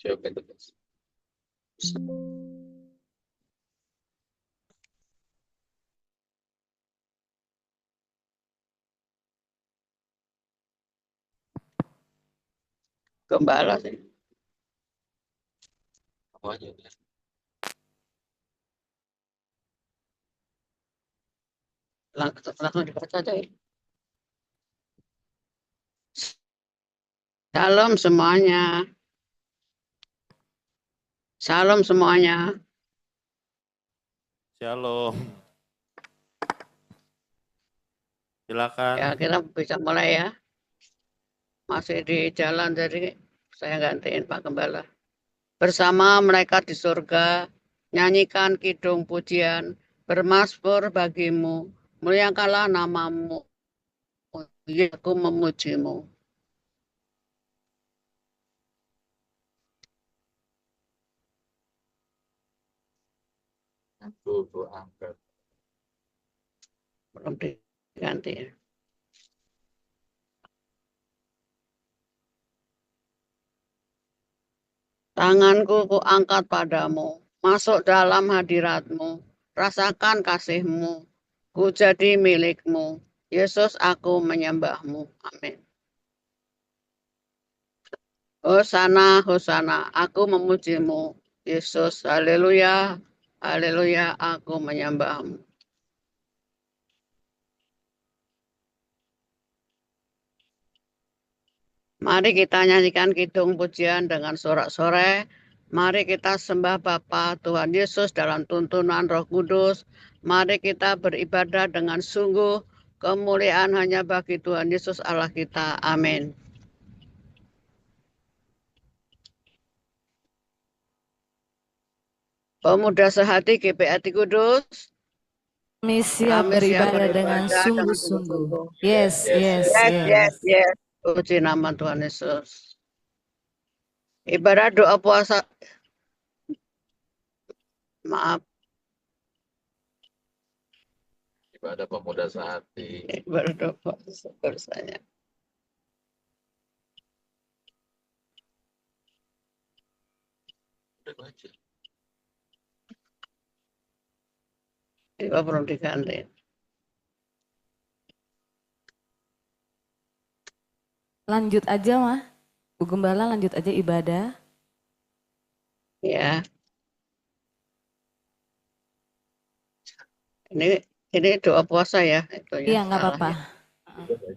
Coba itu. Gembala sih. Langsung dibaca aja ya. Shalom semuanya. Shalom semuanya. Shalom. Silakan. Ya, kita bisa mulai ya. Masih di jalan, jadi saya gantiin Pak Gembala. Bersama mereka di surga, nyanyikan kidung pujian, bermasmur bagimu, muliakanlah namamu, ya aku memujimu. Aku angkat. Belum diganti ya. Tanganku kuangkat padamu, masuk dalam hadiratmu, rasakan kasihmu, ku jadi milikmu. Yesus, aku menyembahmu. Amin. Hosana, Hosana, aku memujimu. Yesus, haleluya, haleluya, aku menyembahmu. Mari kita nyanyikan kidung pujian dengan sorak-sorai. Mari kita sembah Bapa Tuhan Yesus dalam tuntunan Roh Kudus. Mari kita beribadah dengan sungguh. Kemuliaan hanya bagi Tuhan Yesus Allah kita. Amin. Pemuda sehati GPAT Kudus. Kami siap beribadah dengan sungguh-sungguh. Yes. Puji nama Tuhan Yesus. Ibadah doa puasa. Maaf. Ibadah pemuda sehati. Ibadah doa puasa bersanya. Udah baca. Itu belum diganti. Lanjut aja mah, Bu Gembala lanjut aja ibadah. Ya. Ini doa puasa ya. Itu ya, iya nggak apa-apa.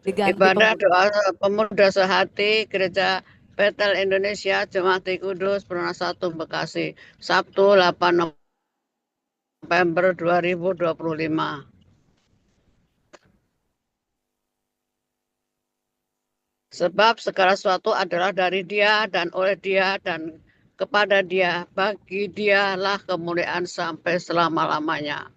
Ya. Ibadah doa pemuda sehati Gereja Betel Indonesia Jemaat Kudus Perumnas 1 Bekasi Sabtu 8 November 2025. Sebab segala sesuatu adalah dari Dia dan oleh Dia dan kepada Dia, bagi Dialah kemuliaan sampai selama-lamanya.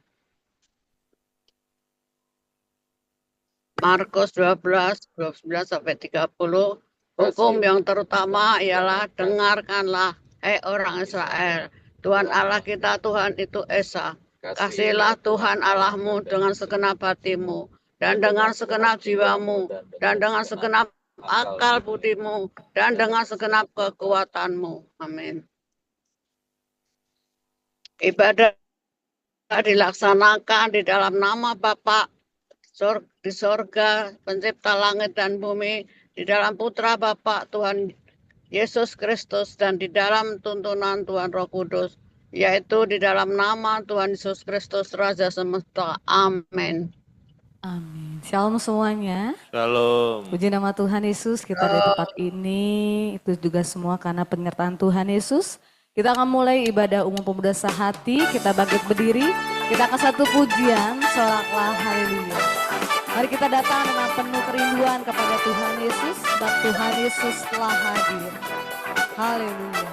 Markus 12, 29-30. Hukum yang terutama ialah dengarkanlah, hai orang Israel. Tuhan Allah kita Tuhan itu Esa. Kasihilah Tuhan Allahmu dengan segenap hatimu, dan dengan segenap jiwamu, dan dengan segenap akal budimu, dan dengan segenap kekuatanmu. Amin. Ibadah dilaksanakan di dalam nama Bapa di sorga, pencipta langit dan bumi, di dalam Putra Bapa Tuhan Yesus Kristus, dan di dalam tuntunan Tuhan Roh Kudus, yaitu di dalam nama Tuhan Yesus Kristus, Raja semesta. Amin. Amin. Shalom semuanya. Shalom. Puji nama Tuhan Yesus, kita di tempat ini, itu juga semua karena penyertaan Tuhan Yesus. Kita akan mulai ibadah umum pemuda sehati, kita bangkit berdiri, kita akan satu pujian, soraklah haleluya. Mari kita datang dengan penuh kerinduan kepada Tuhan Yesus, sebab Tuhan Yesus telah hadir. Haleluya.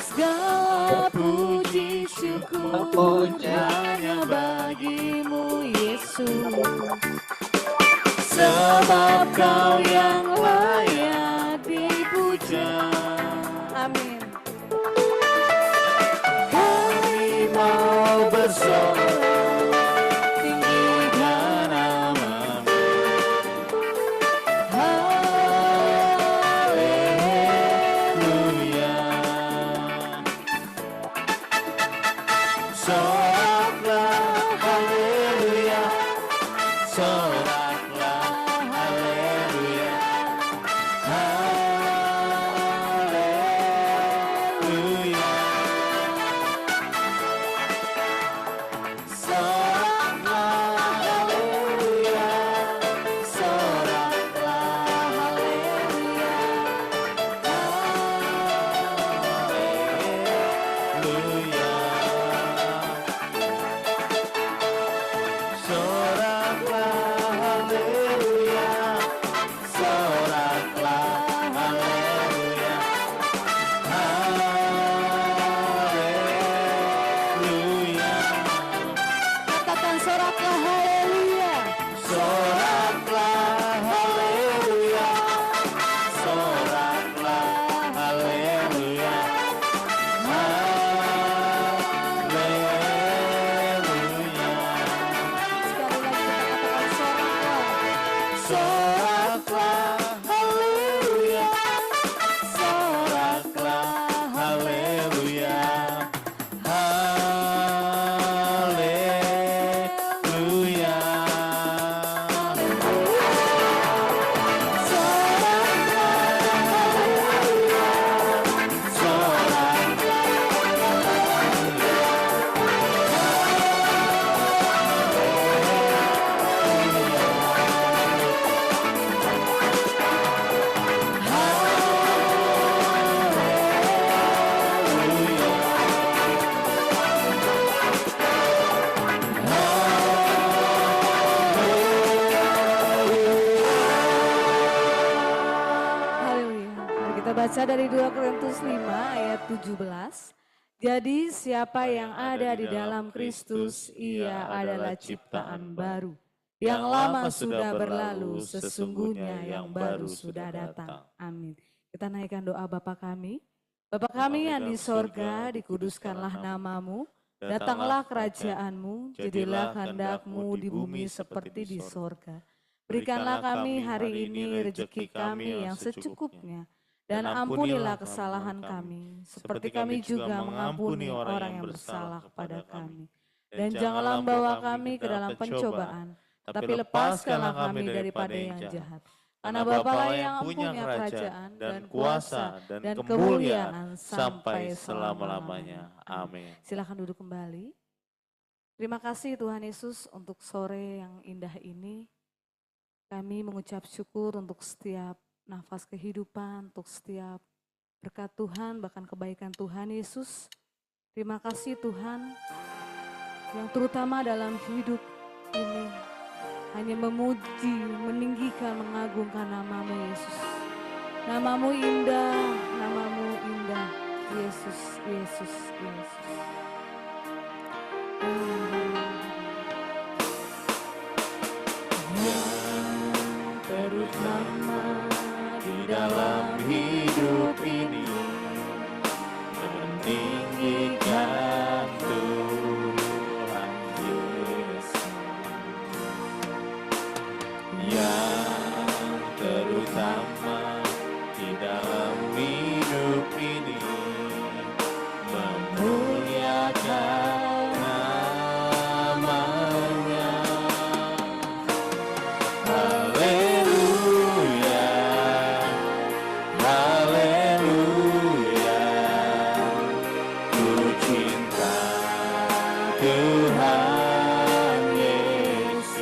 Segala puji syukur hanya bagimu Yesus, sebab Kau yang layak dipuja. Amin. Kami mau bersorak, tinggikan namamu. Haleluya. soraklah, haleluya, haleluya. Soraklah, haleluya, soraklah, haleluya, haleluya. Soraklah, haleluya, soraklah, haleluya, haleluya. Katakan soraklah haleluya. Soraklah, haleluya, soraklah, haleluya, haleluya. Sekali lagi kita katakan soraklah. Soraklah, haleluya, soraklah, haleluya, haleluya. Haleluya. Mari kita baca dari 2 Korintus 5 ayat 17. Jadi siapa yang ada di dalam Kristus, ia adalah ciptaan baru. Yang lama sudah berlalu, sesungguhnya yang baru sudah datang. Amin. Kita naikkan doa Bapa kami. Bapa kami yang di sorga, dikuduskanlah namamu. Datanglah kerajaanmu, jadilah kehendak-mu di bumi seperti di sorga. Berikanlah kami hari ini rezeki kami yang secukupnya. Dan ampunilah kesalahan kami, seperti kami juga mengampuni orang yang bersalah kepada kami. Dan janganlah membawa kami ke dalam pencobaan, tapi lepaskanlah kami daripada yang jahat. Karena Bapalah yang punya kerajaan dan kuasa dan kemuliaan sampai selama-lamanya. Amin. Silakan duduk kembali. Terima kasih Tuhan Yesus untuk sore yang indah ini. Kami mengucap syukur untuk setiap nafas kehidupan, untuk setiap berkat Tuhan, bahkan kebaikan Tuhan Yesus. Terima kasih Tuhan, yang terutama dalam hidup ini, hanya memuji, meninggikan, mengagungkan namamu Yesus. Namamu indah, Yesus, Yesus, Yesus. Yang terutama di dalam hidup ini, meninggikan Tuhan Yesus. Yang terutama di dalam hidup ini, memuliakan namanya. Haleluya, haleluya, ku cinta Tuhan Yesus.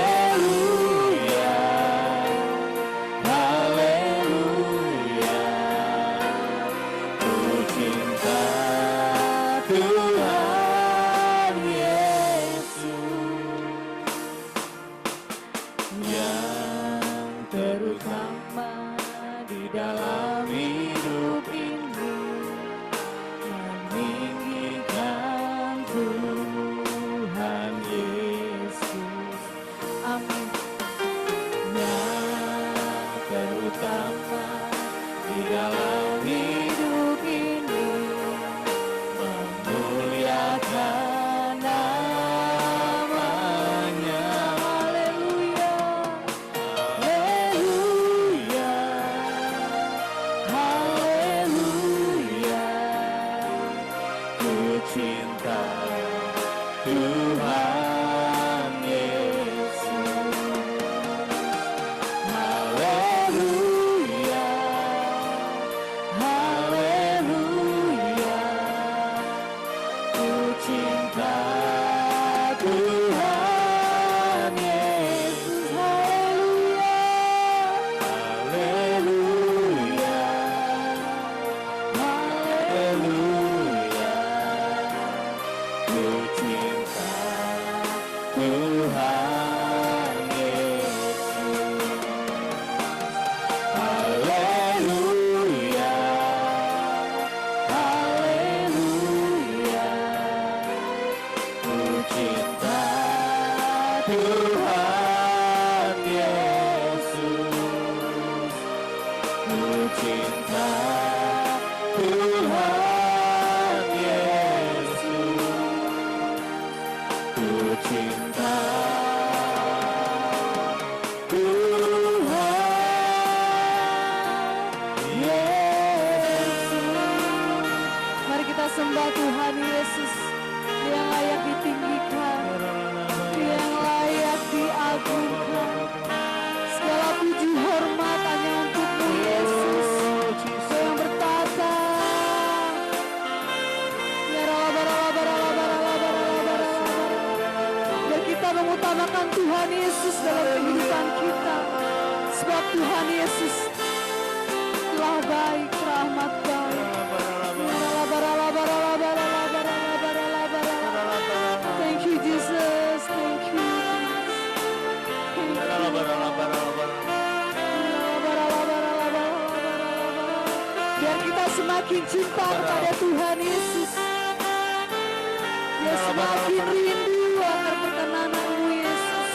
Haleluya, haleluya, ku cinta Tuhan Yesus. Yang terutama di dalam hidup ini, meninggikan Tuhan Yesus. Amin. Yang terutama di dalam hidup ini, memuliakan namanya. Haleluya, haleluya, haleluya, ku cinta Tuhan Tuhan Yesus. Haleluya, haleluya, ku cinta Tuhan Yesus, ku cinta Tuhan Yesus, ku cinta Tuhan Yesus. Mari kita sembah Tuhan Yesus. Dia yang layak ditinggikan, Dia yang layak diagungkan. Segala puji hormat hanya untuk-Mu Yesus. Kau yang bertata. Ya biar kita mengutamakan Tuhan Yesus dalam kehidupan kita. Sebab Tuhan Yesus telah baik, rahmat baik. Thank you Jesus, thank you. Biar kita semakin cinta kepada Tuhan Yesus. Biar semakin rindu akan perkenanan-Mu Yesus.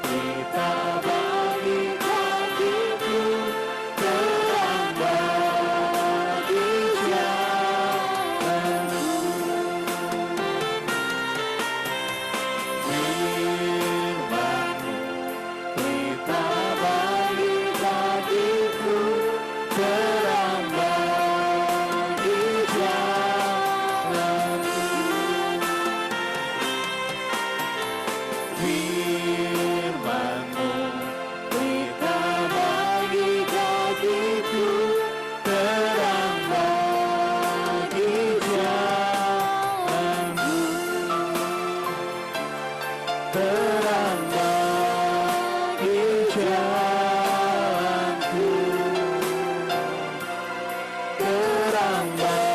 Kita bagi kakiku, terang bagi jalanku. Firman-Mu, kita bagi kakiku, terang bagi jalanku. Firman-Mu, kita bagi kakiku, terang bagi jalanku, terang bagi jalanku, terang bagi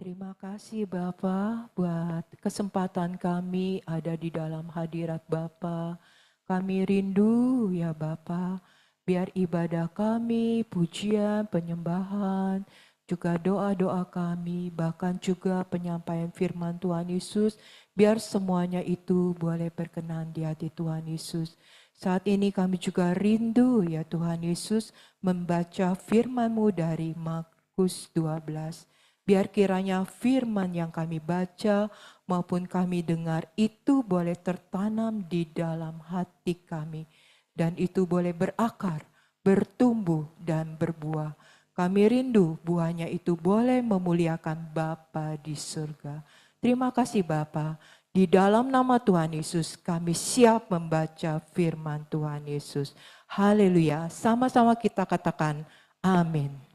Terima kasih Bapa buat kesempatan kami ada di dalam hadirat Bapa. Kami rindu ya Bapa, biar ibadah kami, pujian, penyembahan, juga doa-doa kami, bahkan juga penyampaian firman Tuhan Yesus, biar semuanya itu boleh berkenan di hati Tuhan Yesus. Saat ini kami juga rindu ya Tuhan Yesus membaca firman-Mu dari Markus 12. Biar kiranya firman yang kami baca maupun kami dengar itu boleh tertanam di dalam hati kami. Dan itu boleh berakar, bertumbuh dan berbuah. Kami rindu buahnya itu boleh memuliakan Bapa di surga. Terima kasih Bapa. Di dalam nama Tuhan Yesus kami siap membaca firman Tuhan Yesus. Haleluya. Sama-sama kita katakan amin.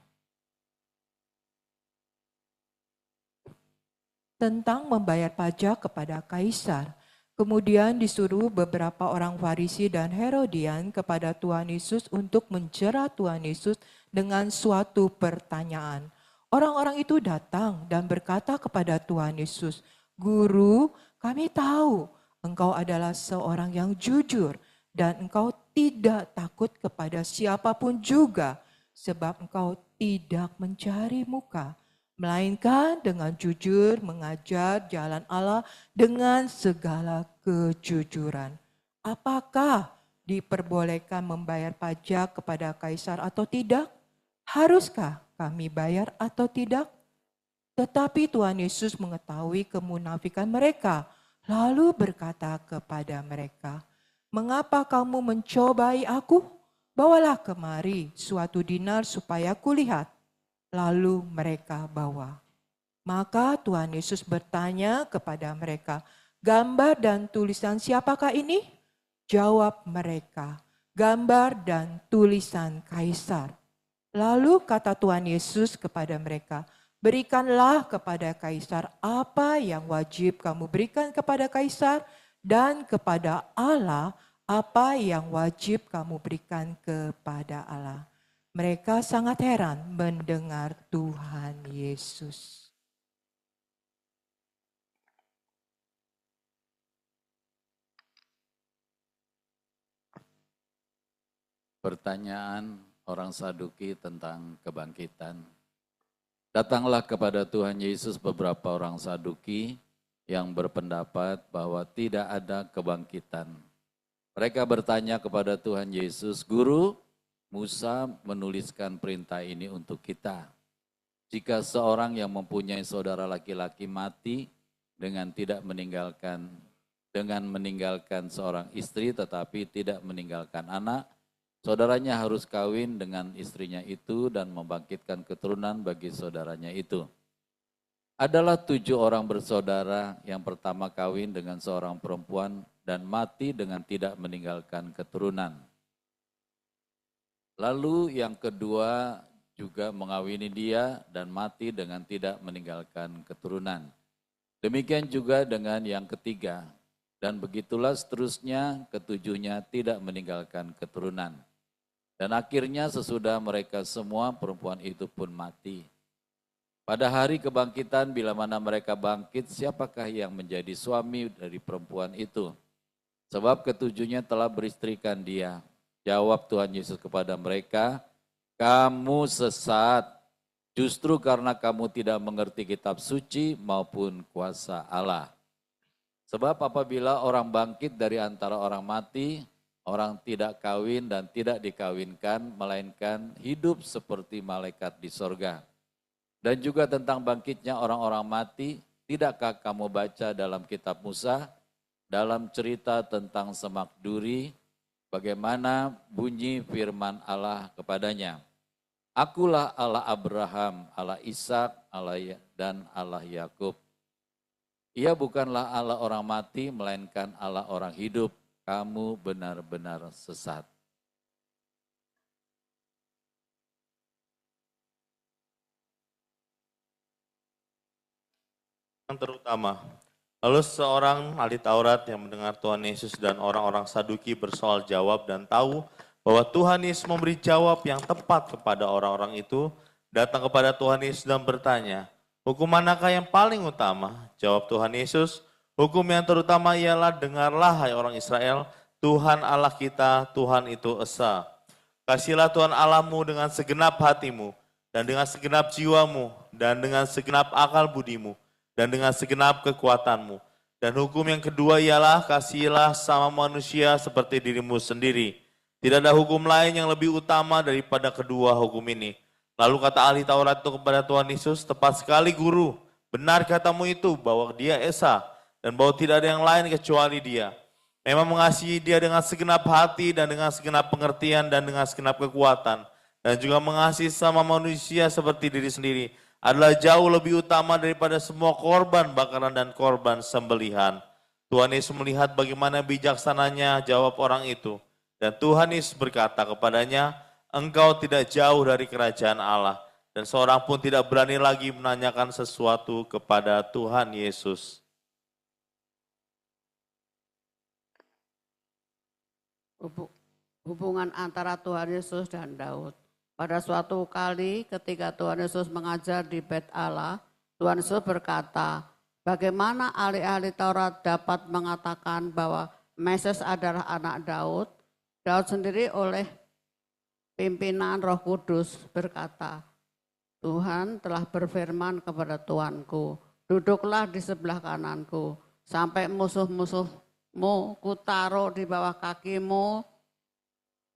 Tentang membayar pajak kepada Kaisar. Kemudian disuruh beberapa orang Farisi dan Herodian kepada Tuhan Yesus untuk menjerat Tuhan Yesus dengan suatu pertanyaan. Orang-orang itu datang dan berkata kepada Tuhan Yesus, "Guru, kami tahu engkau adalah seorang yang jujur dan engkau tidak takut kepada siapapun juga, sebab engkau tidak mencari muka, melainkan dengan jujur mengajar jalan Allah dengan segala kejujuran. Apakah diperbolehkan membayar pajak kepada Kaisar atau tidak? Haruskah kami bayar atau tidak?" Tetapi Tuhan Yesus mengetahui kemunafikan mereka, lalu berkata kepada mereka, "Mengapa kamu mencobai aku? bawalah kemari suatu dinar supaya kulihat. Lalu mereka bawa. Maka Tuhan Yesus bertanya kepada mereka, gambar dan tulisan siapakah ini? Jawab mereka, gambar dan tulisan Kaisar. Lalu kata Tuhan Yesus kepada mereka, berikanlah kepada Kaisar apa yang wajib kamu berikan kepada Kaisar, dan kepada Allah apa yang wajib kamu berikan kepada Allah. Mereka sangat heran mendengar Tuhan Yesus. Pertanyaan orang Saduki tentang kebangkitan. Datanglah kepada Tuhan Yesus beberapa orang Saduki yang berpendapat bahwa tidak ada kebangkitan. Mereka bertanya kepada Tuhan Yesus, Guru, Musa menuliskan perintah ini untuk kita. Jika seorang yang mempunyai saudara laki-laki mati dengan meninggalkan seorang istri tetapi tidak meninggalkan anak, saudaranya harus kawin dengan istrinya itu dan membangkitkan keturunan bagi saudaranya itu. Adalah 7 orang bersaudara, yang pertama kawin dengan seorang perempuan dan mati dengan tidak meninggalkan keturunan. Lalu yang kedua juga mengawini dia dan mati dengan tidak meninggalkan keturunan. Demikian juga dengan yang ketiga, dan begitulah seterusnya ketujuhnya tidak meninggalkan keturunan. Dan akhirnya sesudah mereka semua perempuan itu pun mati. Pada hari kebangkitan bila mana mereka bangkit, siapakah yang menjadi suami dari perempuan itu? Sebab ketujuhnya telah beristrikan dia. Jawab Tuhan Yesus kepada mereka, kamu sesat, justru karena kamu tidak mengerti kitab suci maupun kuasa Allah. Sebab apabila orang bangkit dari antara orang mati, orang tidak kawin dan tidak dikawinkan, melainkan hidup seperti malaikat di sorga. Dan juga tentang bangkitnya orang-orang mati, tidakkah kamu baca dalam kitab Musa, dalam cerita tentang semak duri, bagaimana bunyi firman Allah kepadanya? Akulah Allah Abraham, Allah Ishak, dan Allah Yakub. Ia bukanlah Allah orang mati, melainkan Allah orang hidup. Kamu benar-benar sesat. Yang terutama, lalu seorang ahli Taurat yang mendengar Tuhan Yesus dan orang-orang Saduki bersoal jawab dan tahu bahwa Tuhan Yesus memberi jawab yang tepat kepada orang-orang itu, datang kepada Tuhan Yesus dan bertanya, hukum manakah yang paling utama? Jawab Tuhan Yesus, hukum yang terutama ialah dengarlah hai orang Israel, Tuhan Allah kita, Tuhan itu esa. Kasihlah Tuhan Allahmu dengan segenap hatimu, dan dengan segenap jiwamu, dan dengan segenap akal budimu, dan dengan segenap kekuatanmu. Dan hukum yang kedua ialah kasihilah sama manusia seperti dirimu sendiri. Tidak ada hukum lain yang lebih utama daripada kedua hukum ini. Lalu kata ahli Taurat itu kepada Tuhan Yesus, tepat sekali guru, benar katamu itu bahwa dia esa, dan bahwa tidak ada yang lain kecuali dia. Memang mengasihi dia dengan segenap hati dan dengan segenap pengertian dan dengan segenap kekuatan. Dan juga mengasihi sama manusia seperti diri sendiri adalah jauh lebih utama daripada semua korban bakaran dan korban sembelihan. Tuhan Yesus melihat bagaimana bijaksananya jawab orang itu. Dan Tuhan Yesus berkata kepadanya, engkau tidak jauh dari kerajaan Allah. Dan seorang pun tidak berani lagi menanyakan sesuatu kepada Tuhan Yesus. Hubungan antara Tuhan Yesus dan Daud. Pada suatu kali ketika Tuhan Yesus mengajar di Bait Allah, Tuhan Yesus berkata, bagaimana ahli-ahli Taurat dapat mengatakan bahwa Mesias adalah anak Daud? Daud sendiri oleh pimpinan Roh Kudus berkata, Tuhan telah berfirman kepada Tuanku, duduklah di sebelah kananku, sampai musuh-musuhmu kutaruh di bawah kakimu.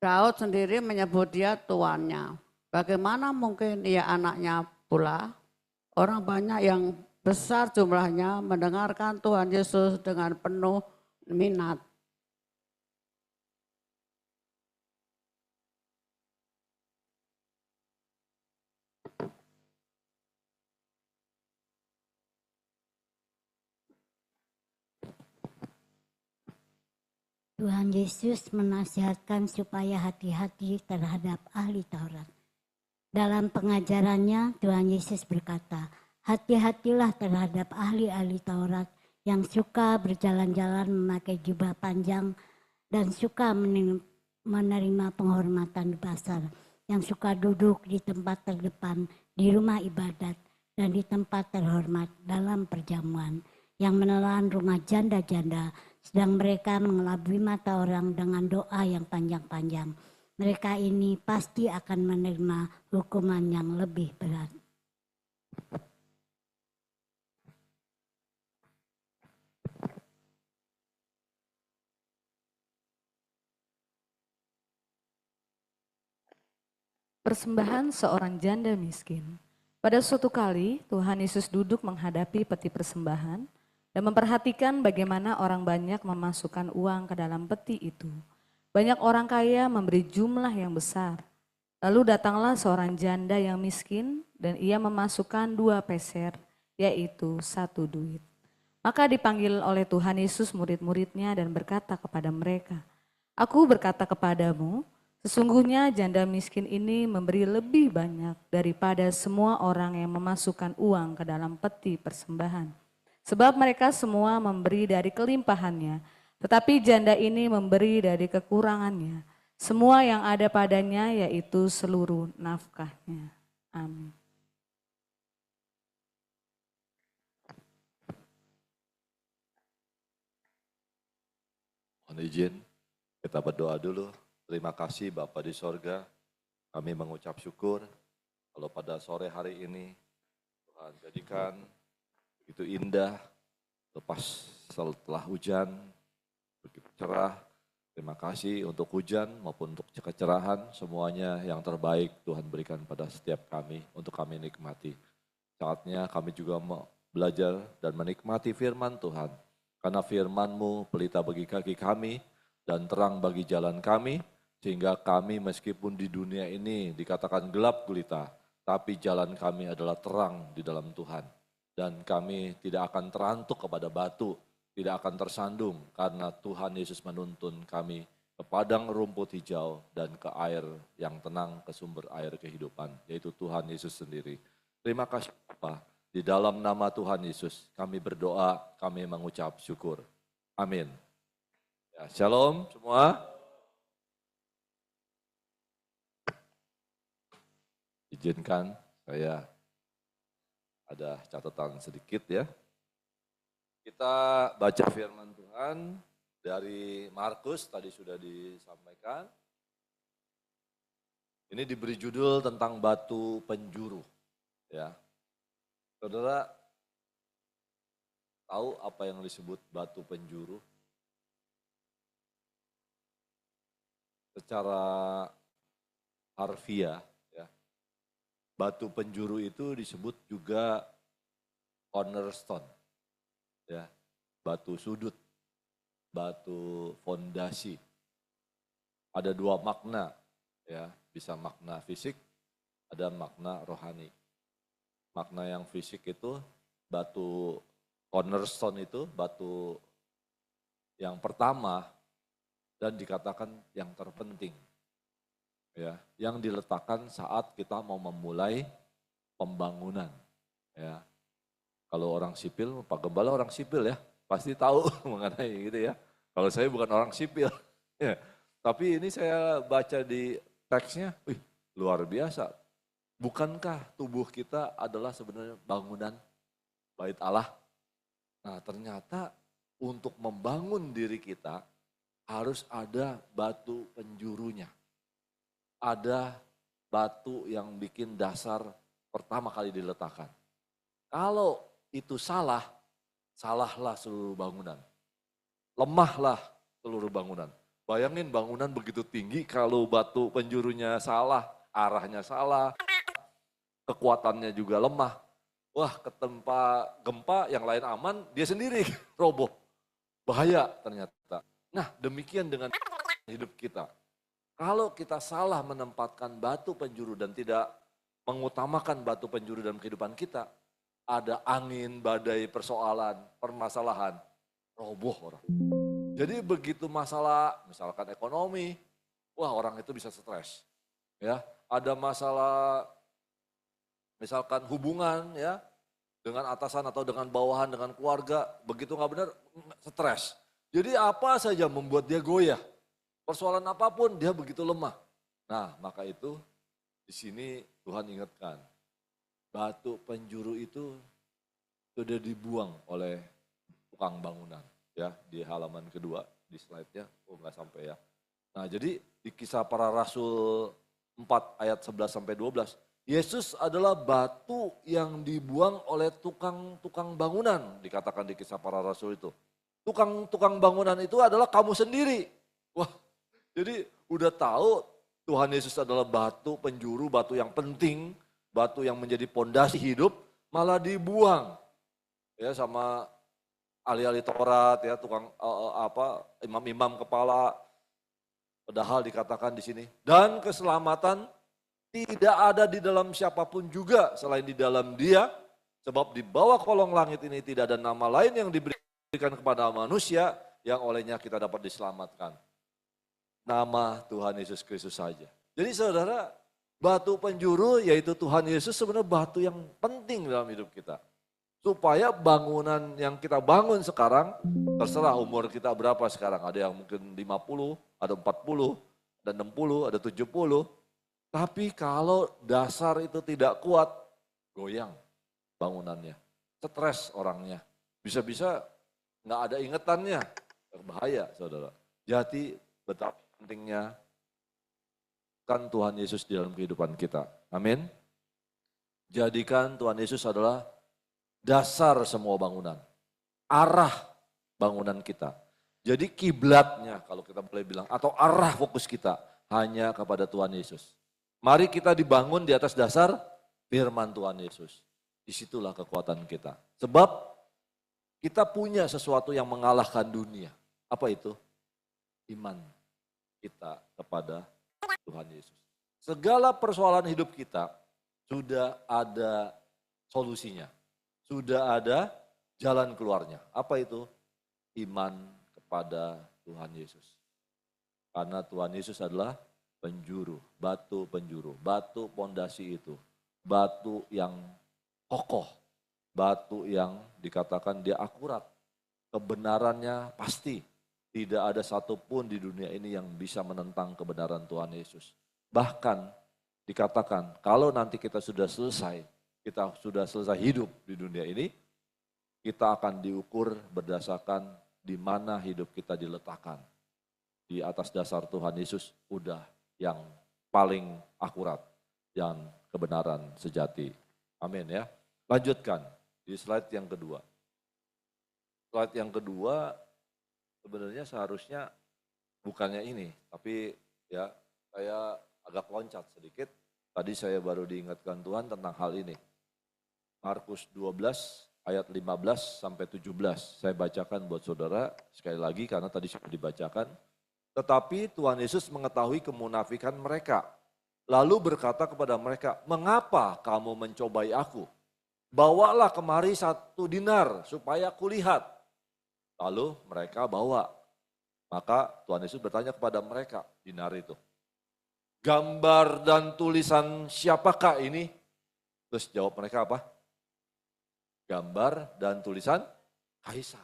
Daud sendiri menyebut dia tuannya. Bagaimana mungkin ia anaknya pula? Orang banyak yang besar jumlahnya mendengarkan Tuhan Yesus dengan penuh minat. Tuhan Yesus menasihatkan supaya hati-hati terhadap ahli Taurat. Dalam pengajarannya, Tuhan Yesus berkata, hati-hatilah terhadap ahli-ahli Taurat yang suka berjalan-jalan memakai jubah panjang dan suka menerima penghormatan di pasar, yang suka duduk di tempat terdepan di rumah ibadat dan di tempat terhormat dalam perjamuan, yang menelan rumah janda-janda, sedang mereka mengelabui mata orang dengan doa yang panjang-panjang. Mereka ini pasti akan menerima hukuman yang lebih berat. Persembahan seorang janda miskin. Pada suatu kali, Tuhan Yesus duduk menghadapi peti persembahan dan memperhatikan bagaimana orang banyak memasukkan uang ke dalam peti itu. Banyak orang kaya memberi jumlah yang besar. Lalu datanglah seorang janda yang miskin dan ia memasukkan 2 peser, yaitu 1 duit. Maka dipanggil oleh Tuhan Yesus murid-muridnya dan berkata kepada mereka, Aku berkata kepadamu, sesungguhnya janda miskin ini memberi lebih banyak daripada semua orang yang memasukkan uang ke dalam peti persembahan. Sebab mereka semua memberi dari kelimpahannya, tetapi janda ini memberi dari kekurangannya. Semua yang ada padanya yaitu seluruh nafkahnya. Amin. Mohon izin, kita berdoa dulu. Terima kasih Bapa di sorga, kami mengucap syukur kalau pada sore hari ini Tuhan jadikan begitu indah, lepas setelah hujan, begitu cerah. Terima kasih untuk hujan maupun untuk kecerahan, semuanya yang terbaik Tuhan berikan pada setiap kami untuk kami nikmati. Saatnya kami juga mau belajar dan menikmati firman Tuhan. Karena firman-Mu pelita bagi kaki kami dan terang bagi jalan kami, sehingga kami meskipun di dunia ini dikatakan gelap gulita, tapi jalan kami adalah terang di dalam Tuhan. Dan kami tidak akan terantuk kepada batu, tidak akan tersandung karena Tuhan Yesus menuntun kami ke padang rumput hijau dan ke air yang tenang, ke sumber air kehidupan, yaitu Tuhan Yesus sendiri. Terima kasih Bapa, di dalam nama Tuhan Yesus kami berdoa, kami mengucap syukur. Amin. Ya, shalom semua. Izinkan saya ada catatan sedikit ya. Kita baca firman Tuhan dari Markus, tadi sudah disampaikan. Ini diberi judul tentang batu penjuru. Ya, saudara tahu apa yang disebut batu penjuru? Secara harfiah, ya, batu penjuru itu disebut juga cornerstone. Ya, batu sudut, batu fondasi. Ada 2 makna, ya, bisa makna fisik, ada makna rohani. Makna yang fisik itu batu cornerstone itu batu yang pertama dan dikatakan yang terpenting. Ya, yang diletakkan saat kita mau memulai pembangunan, ya. Kalau orang sipil, Pak Gembala orang sipil ya, pasti tahu mengenai gitu ya. Kalau saya bukan orang sipil. Ya. Tapi ini saya baca di teksnya, luar biasa. Bukankah tubuh kita adalah sebenarnya bangunan bait Allah? Nah ternyata untuk membangun diri kita harus ada batu penjurunya. Ada batu yang bikin dasar pertama kali diletakkan. Kalau itu salah, salahlah seluruh bangunan. Lemahlah seluruh bangunan. Bayangin bangunan begitu tinggi kalau batu penjurunya salah, arahnya salah, kekuatannya juga lemah. Wah, ketempa gempa yang lain aman, dia sendiri roboh. Bahaya ternyata. Nah, demikian dengan hidup kita. Kalau kita salah menempatkan batu penjuru dan tidak mengutamakan batu penjuru dalam kehidupan kita, ada angin, badai, persoalan, permasalahan, roboh orang. Jadi begitu masalah, misalkan ekonomi, wah orang itu bisa stres. Ya, ada masalah, misalkan hubungan ya, dengan atasan atau dengan bawahan, dengan keluarga, begitu nggak benar, stres. Jadi apa saja membuat dia goyah. Persoalan apapun dia begitu lemah. Nah, maka itu di sini Tuhan ingatkan, batu penjuru itu sudah dibuang oleh tukang bangunan. Ya, di halaman kedua, di slide-nya, oh nggak sampai ya. Nah, jadi di Kisah Para Rasul 4 ayat 11 sampai 12, Yesus adalah batu yang dibuang oleh tukang-tukang bangunan, dikatakan di Kisah Para Rasul itu. Tukang-tukang bangunan itu adalah kamu sendiri. Wah, jadi udah tahu Tuhan Yesus adalah batu penjuru, batu yang penting, batu yang menjadi pondasi hidup, malah dibuang ya sama ahli-ahli Taurat ya, tukang imam-imam kepala. Padahal dikatakan di sini, dan keselamatan tidak ada di dalam siapapun juga selain di dalam Dia, sebab di bawah kolong langit ini tidak ada nama lain yang diberikan kepada manusia yang olehnya kita dapat diselamatkan. Nama Tuhan Yesus Kristus saja. Jadi saudara, batu penjuru yaitu Tuhan Yesus sebenarnya batu yang penting dalam hidup kita. Supaya bangunan yang kita bangun sekarang, terserah umur kita berapa sekarang. Ada yang mungkin 50, ada 40, ada 60, ada 70. Tapi kalau dasar itu tidak kuat, goyang bangunannya. Stres orangnya. Bisa-bisa nggak ada ingetannya. Berbahaya saudara. Jadi betapa pentingnya kan Tuhan Yesus di dalam kehidupan kita. Amin. Jadikan Tuhan Yesus adalah dasar semua bangunan. Arah bangunan kita. Jadi kiblatnya kalau kita boleh bilang, atau arah fokus kita hanya kepada Tuhan Yesus. Mari kita dibangun di atas dasar firman Tuhan Yesus. Disitulah kekuatan kita. Sebab kita punya sesuatu yang mengalahkan dunia. Apa itu? Iman kita kepada Tuhan Yesus. Segala persoalan hidup kita sudah ada solusinya. Sudah ada jalan keluarnya. Apa itu? Iman kepada Tuhan Yesus. Karena Tuhan Yesus adalah penjuru, batu pondasi itu. Batu yang kokoh, batu yang dikatakan dia akurat. Kebenarannya pasti. Tidak ada satupun di dunia ini yang bisa menentang kebenaran Tuhan Yesus. Bahkan dikatakan kalau nanti kita sudah selesai hidup di dunia ini, kita akan diukur berdasarkan di mana hidup kita diletakkan. Di atas dasar Tuhan Yesus udah yang paling akurat, yang kebenaran sejati. Amin ya. Lanjutkan di slide yang kedua. Slide yang kedua sebenarnya seharusnya bukannya ini, tapi ya saya agak loncat sedikit. Tadi saya baru diingatkan Tuhan tentang hal ini. Markus 12 ayat 15 sampai 17. Saya bacakan buat saudara sekali lagi karena tadi sudah dibacakan. Tetapi Tuhan Yesus mengetahui kemunafikan mereka. Lalu berkata kepada mereka, "Mengapa kamu mencobai aku? Bawalah kemari 1 dinar supaya aku lihat." Lalu mereka bawa. Maka Tuhan Yesus bertanya kepada mereka, dinar itu, "Gambar dan tulisan siapakah ini?" Terus jawab mereka apa? Gambar dan tulisan Kaisar.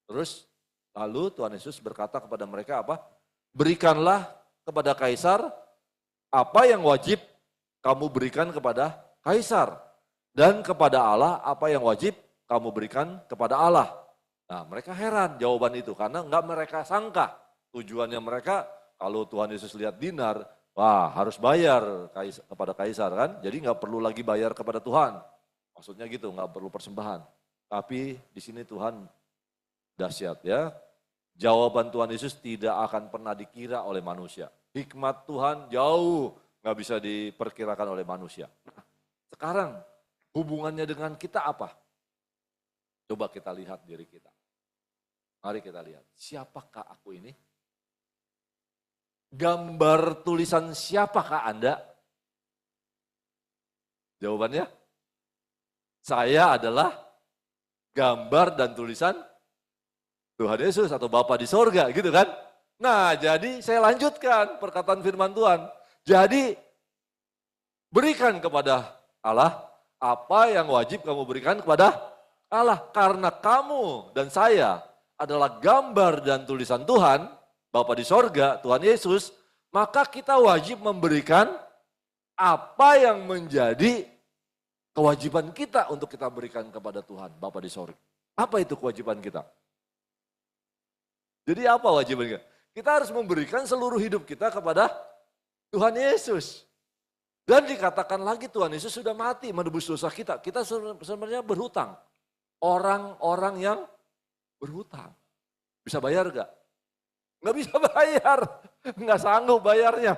Terus lalu Tuhan Yesus berkata kepada mereka apa? "Berikanlah kepada Kaisar apa yang wajib kamu berikan kepada Kaisar. Dan kepada Allah apa yang wajib kamu berikan kepada Allah." Nah mereka heran jawaban itu karena enggak mereka sangka. Tujuannya mereka kalau Tuhan Yesus lihat dinar, wah harus bayar kepada Kaisar kan. Jadi enggak perlu lagi bayar kepada Tuhan. Maksudnya gitu, nggak perlu persembahan. Tapi di sini Tuhan dahsyat ya. Jawaban Tuhan Yesus tidak akan pernah dikira oleh manusia. Hikmat Tuhan jauh nggak bisa diperkirakan oleh manusia. Sekarang hubungannya dengan kita apa? Coba kita lihat diri kita. Mari kita lihat, siapakah aku ini? Gambar tulisan siapakah Anda? Jawabannya? Saya adalah gambar dan tulisan Tuhan Yesus atau Bapa di sorga gitu kan. Nah jadi saya lanjutkan perkataan firman Tuhan. Jadi berikan kepada Allah apa yang wajib kamu berikan kepada Allah. Karena kamu dan saya adalah gambar dan tulisan Tuhan, Bapa di sorga, Tuhan Yesus, maka kita wajib memberikan apa yang menjadi kewajiban kita untuk kita berikan kepada Tuhan, Bapa di sorga. Apa itu kewajiban kita? Jadi apa wajiban kita? Kita harus memberikan seluruh hidup kita kepada Tuhan Yesus. Dan dikatakan lagi Tuhan Yesus sudah mati menebus dosa kita. Kita sebenarnya berhutang. Orang-orang yang berhutang. Bisa bayar gak? Nggak bisa bayar. Nggak sanggup bayarnya.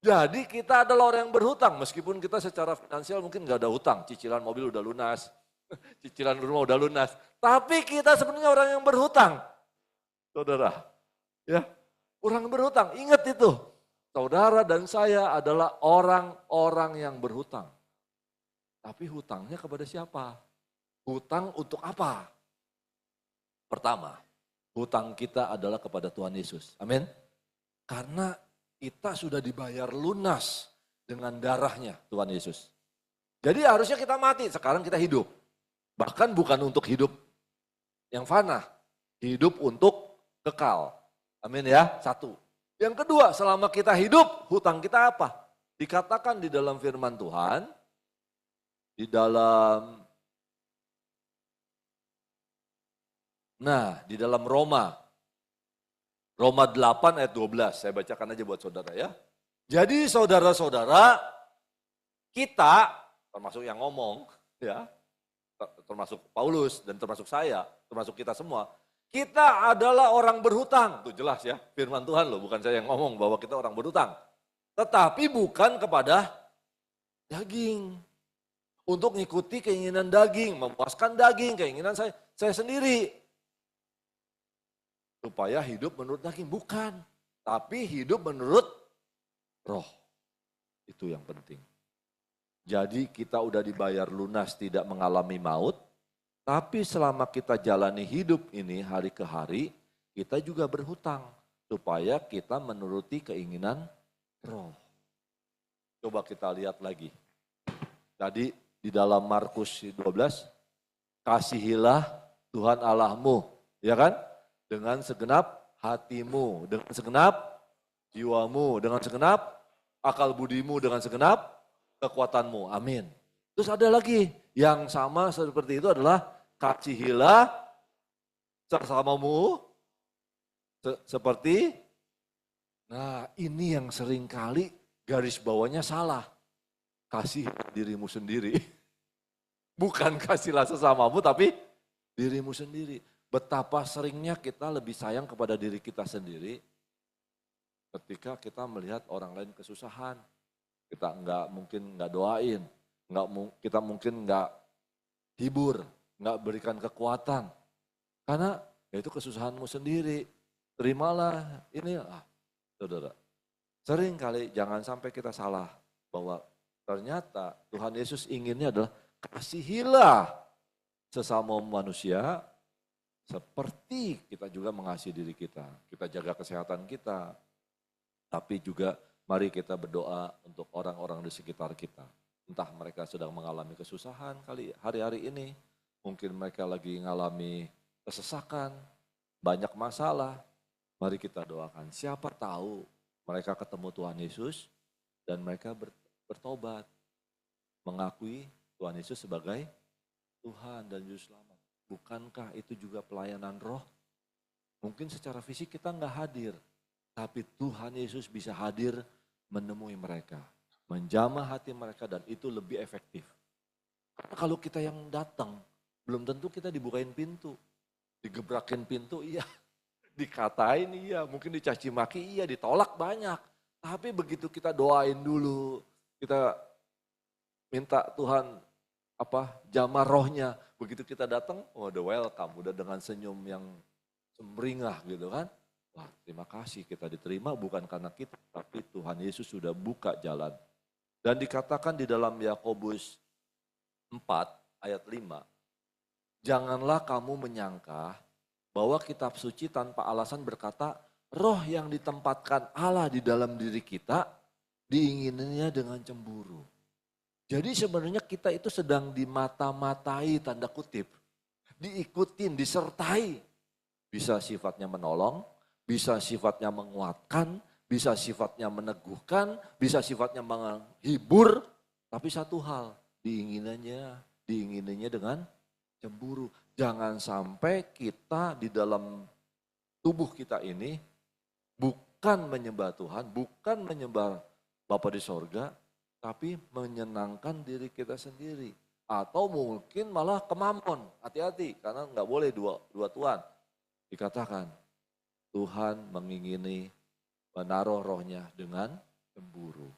Jadi kita adalah orang yang berhutang. Meskipun kita secara finansial mungkin nggak ada hutang. Cicilan mobil udah lunas. Cicilan rumah udah lunas. Tapi kita sebenarnya orang yang berhutang. Saudara. Ya, orang yang berhutang. Ingat itu. Saudara dan saya adalah orang-orang yang berhutang. Tapi hutangnya kepada siapa? Hutang untuk apa? Pertama, hutang kita adalah kepada Tuhan Yesus. Amin. Karena kita sudah dibayar lunas dengan darahnya Tuhan Yesus. Jadi harusnya kita mati, sekarang kita hidup. Bahkan bukan untuk hidup yang fana. Hidup untuk kekal. Amin ya, satu. Yang kedua, selama kita hidup, hutang kita apa? Dikatakan di dalam firman Tuhan, di dalam Roma 8 ayat 12, saya bacakan aja buat saudara ya. Jadi saudara-saudara, kita, termasuk yang ngomong, ya, termasuk Paulus dan termasuk saya, termasuk kita semua, kita adalah orang berhutang. Tuh jelas ya, firman Tuhan loh, bukan saya yang ngomong bahwa kita orang berhutang. Tetapi bukan kepada daging. Untuk mengikuti keinginan daging, memuaskan daging, keinginan saya sendiri. Supaya hidup menurut daging, bukan. Tapi hidup menurut roh. Itu yang penting. Jadi kita udah dibayar lunas, tidak mengalami maut. Tapi selama kita jalani hidup ini hari ke hari, kita juga berhutang. Supaya kita menuruti keinginan roh. Coba kita lihat lagi. Tadi di dalam Markus 12, kasihilah Tuhan Allahmu, ya kan? Dengan segenap hatimu, dengan segenap jiwamu, dengan segenap akal budimu, dengan segenap kekuatanmu. Amin. Terus ada lagi yang sama seperti itu adalah kasihilah sesamamu seperti, nah ini yang seringkali garis bawahnya salah. Kasih dirimu sendiri. Bukan kasihlah sesamamu tapi dirimu sendiri. Betapa seringnya kita lebih sayang kepada diri kita sendiri ketika kita melihat orang lain kesusahan. Kita mungkin nggak doain, kita mungkin nggak hibur, nggak berikan kekuatan. Karena ya itu kesusahanmu sendiri. Terimalah ini. Saudara, sering kali jangan sampai kita salah bahwa ternyata Tuhan Yesus inginnya adalah kasihilah sesama manusia seperti kita juga mengasihi diri kita. Kita jaga kesehatan kita, tapi juga mari kita berdoa untuk orang-orang di sekitar kita. Entah mereka sedang mengalami kesusahan kali hari-hari ini, mungkin mereka lagi mengalami kesesakan, banyak masalah. Mari kita doakan, siapa tahu mereka ketemu Tuhan Yesus dan mereka bertobat, mengakui Tuhan Yesus sebagai Tuhan dan Juru Selamat. Bukankah itu juga pelayanan roh? Mungkin secara fisik kita nggak hadir, tapi Tuhan Yesus bisa hadir menemui mereka, menjamah hati mereka dan itu lebih efektif. Karena kalau kita yang datang, belum tentu kita dibukain pintu, digebrakin pintu, iya, dikatain iya, mungkin dicaci maki iya, ditolak banyak. Tapi begitu kita doain dulu, kita minta Tuhan jamah rohnya. Begitu kita datang, udah welcome, udah dengan senyum yang sumringah gitu kan. Wah, terima kasih kita diterima bukan karena kita, tapi Tuhan Yesus sudah buka jalan. Dan dikatakan di dalam Yakobus 4 ayat 5, janganlah kamu menyangka bahwa kitab suci tanpa alasan berkata, roh yang ditempatkan Allah di dalam diri kita diingininya dengan cemburu. Jadi sebenarnya kita itu sedang dimata-matai tanda kutip. Diikutin, disertai. Bisa sifatnya menolong, bisa sifatnya menguatkan, bisa sifatnya meneguhkan, bisa sifatnya menghibur. Tapi satu hal, diinginannya dengan cemburu. Jangan sampai kita di dalam tubuh kita ini bukan menyembah Tuhan, bukan menyembah Bapa di sorga, tapi menyenangkan diri kita sendiri. Atau mungkin malah ke Mamon, hati-hati karena nggak boleh dua Tuhan. Dikatakan Tuhan mengingini menaruh rohnya dengan cemburu.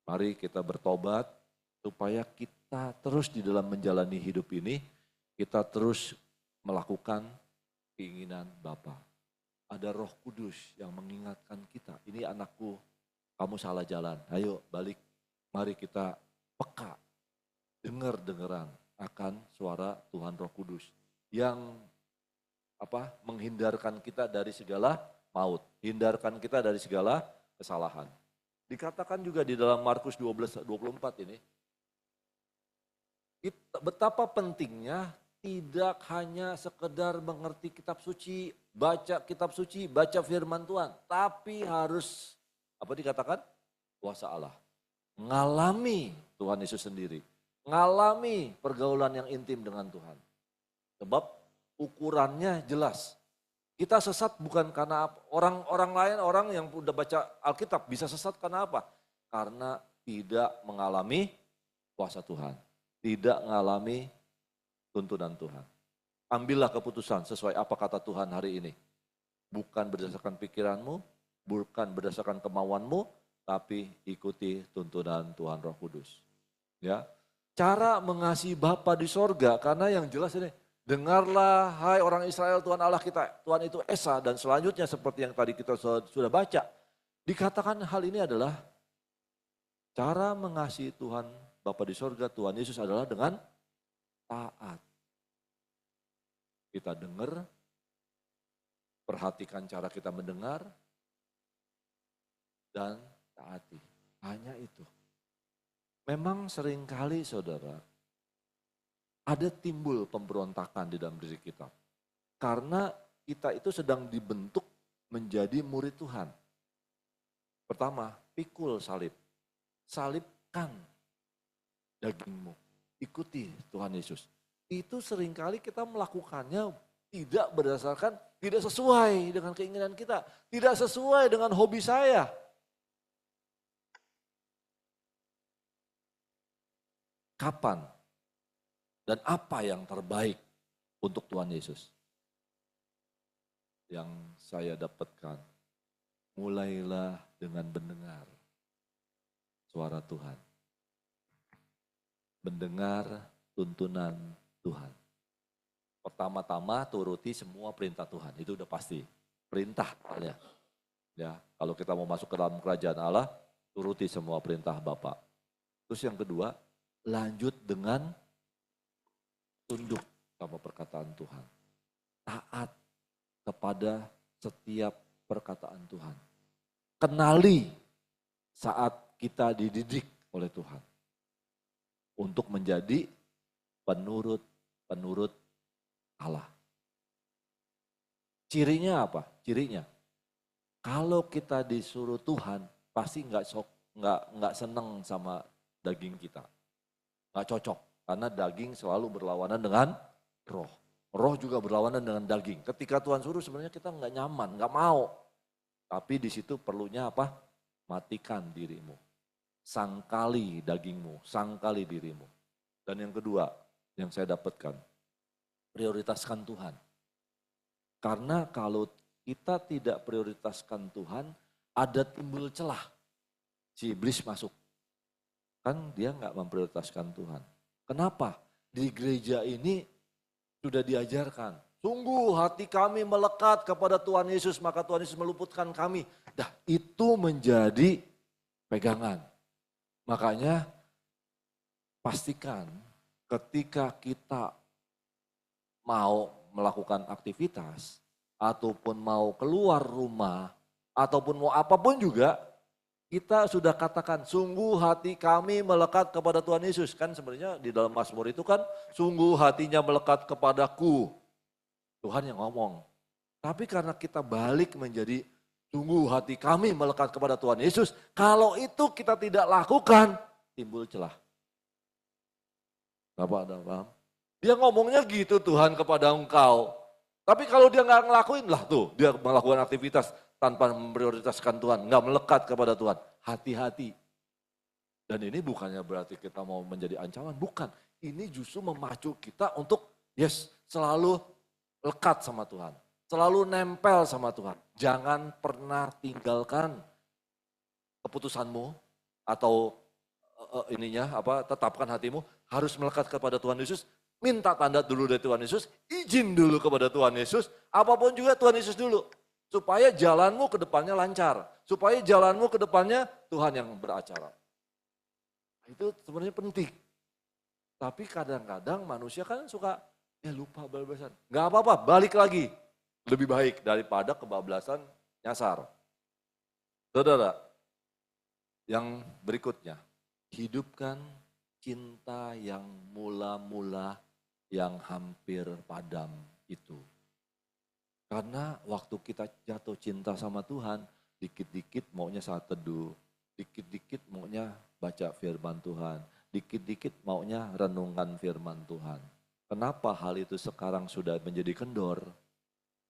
Mari kita bertobat supaya kita terus di dalam menjalani hidup ini, kita terus melakukan keinginan Bapa. Ada Roh Kudus yang mengingatkan kita, ini anakku, kamu salah jalan, ayo balik. Mari kita peka, dengar-dengaran akan suara Tuhan Roh Kudus yang menghindarkan kita dari segala maut, hindarkan kita dari segala kesalahan. Dikatakan juga di dalam Markus 12:24 ini, betapa pentingnya tidak hanya sekedar mengerti kitab suci, baca firman Tuhan, tapi harus dikatakan? Kuasa Allah. Ngalami Tuhan Yesus sendiri, ngalami pergaulan yang intim dengan Tuhan. Sebab ukurannya jelas. Kita sesat bukan karena orang lain, orang yang udah baca Alkitab bisa sesat karena apa? Karena tidak mengalami kuasa Tuhan, tidak mengalami tuntunan Tuhan. Ambillah keputusan sesuai apa kata Tuhan hari ini. Bukan berdasarkan pikiranmu, bukan berdasarkan kemauanmu, tapi ikuti tuntunan Tuhan Roh Kudus. Ya, cara mengasihi Bapa di sorga, karena yang jelas ini, dengarlah hai orang Israel, Tuhan Allah kita, Tuhan itu Esa, dan selanjutnya seperti yang tadi kita sudah baca. Dikatakan hal ini adalah cara mengasihi Tuhan Bapa di sorga, Tuhan Yesus adalah dengan taat. Kita dengar, perhatikan cara kita mendengar, dan taati. Hanya itu. Memang seringkali saudara, ada timbul pemberontakan di dalam diri kita. Karena kita itu sedang dibentuk menjadi murid Tuhan. Pertama, pikul salib. Salibkan dagingmu. Ikuti Tuhan Yesus. Itu seringkali kita melakukannya tidak sesuai dengan keinginan kita. Tidak sesuai dengan hobi saya. Kapan dan apa yang terbaik untuk Tuhan Yesus? Yang saya dapatkan, mulailah dengan mendengar suara Tuhan. Mendengar tuntunan Tuhan. Pertama-tama turuti semua perintah Tuhan, itu udah pasti. Perintah ya. Ya, kalau kita mau masuk ke dalam kerajaan Allah, turuti semua perintah Bapa. Terus yang kedua, lanjut dengan tunduk sama perkataan Tuhan. Taat kepada setiap perkataan Tuhan. Kenali saat kita dididik oleh Tuhan. Untuk menjadi penurut Allah. Cirinya apa? Cirinya, kalau kita disuruh Tuhan, pasti nggak seneng sama daging kita. Nggak cocok, karena daging selalu berlawanan dengan roh. Roh juga berlawanan dengan daging. Ketika Tuhan suruh sebenarnya kita nggak nyaman, nggak mau. Tapi di situ perlunya apa? Matikan dirimu. Sangkali dagingmu, sangkali dirimu. Dan yang kedua yang saya dapatkan, prioritaskan Tuhan. Karena kalau kita tidak prioritaskan Tuhan, ada timbul celah. Si iblis masuk. Kan dia nggak memprioritaskan Tuhan. Kenapa? Di gereja ini sudah diajarkan. Sungguh hati kami melekat kepada Tuhan Yesus, maka Tuhan Yesus meluputkan kami. Dah itu menjadi pegangan. Makanya pastikan ketika kita mau melakukan aktivitas, ataupun mau keluar rumah, ataupun mau apapun juga, kita sudah katakan, sungguh hati kami melekat kepada Tuhan Yesus. Kan sebenarnya di dalam Mazmur itu kan, sungguh hatinya melekat kepadaku. Tuhan yang ngomong. Tapi karena kita balik menjadi, sungguh hati kami melekat kepada Tuhan Yesus. Kalau itu kita tidak lakukan, timbul celah. Bapak ada paham? Dia ngomongnya gitu Tuhan kepada engkau. Tapi kalau dia nggak ngelakuin lah tuh, dia melakukan aktivitas tanpa memprioritaskan Tuhan, nggak melekat kepada Tuhan. Hati-hati. Dan ini bukannya berarti kita mau menjadi ancaman, bukan. Ini justru memacu kita untuk selalu lekat sama Tuhan. Selalu nempel sama Tuhan. Jangan pernah tinggalkan keputusanmu atau tetapkan hatimu harus melekat kepada Tuhan Yesus. Minta tanda dulu dari Tuhan Yesus, izin dulu kepada Tuhan Yesus, apapun juga Tuhan Yesus dulu. Supaya jalanmu ke depannya lancar, supaya jalanmu ke depannya Tuhan yang beracara. Itu sebenarnya penting. Tapi kadang-kadang manusia kan suka lupa bablasan. Gak apa-apa, balik lagi. Lebih baik daripada kebablasan nyasar. Saudara, yang berikutnya, hidupkan cinta yang mula-mula yang hampir padam itu. Karena waktu kita jatuh cinta sama Tuhan, dikit-dikit maunya saat teduh, dikit-dikit maunya baca firman Tuhan, dikit-dikit maunya renungan firman Tuhan. Kenapa hal itu sekarang sudah menjadi kendor?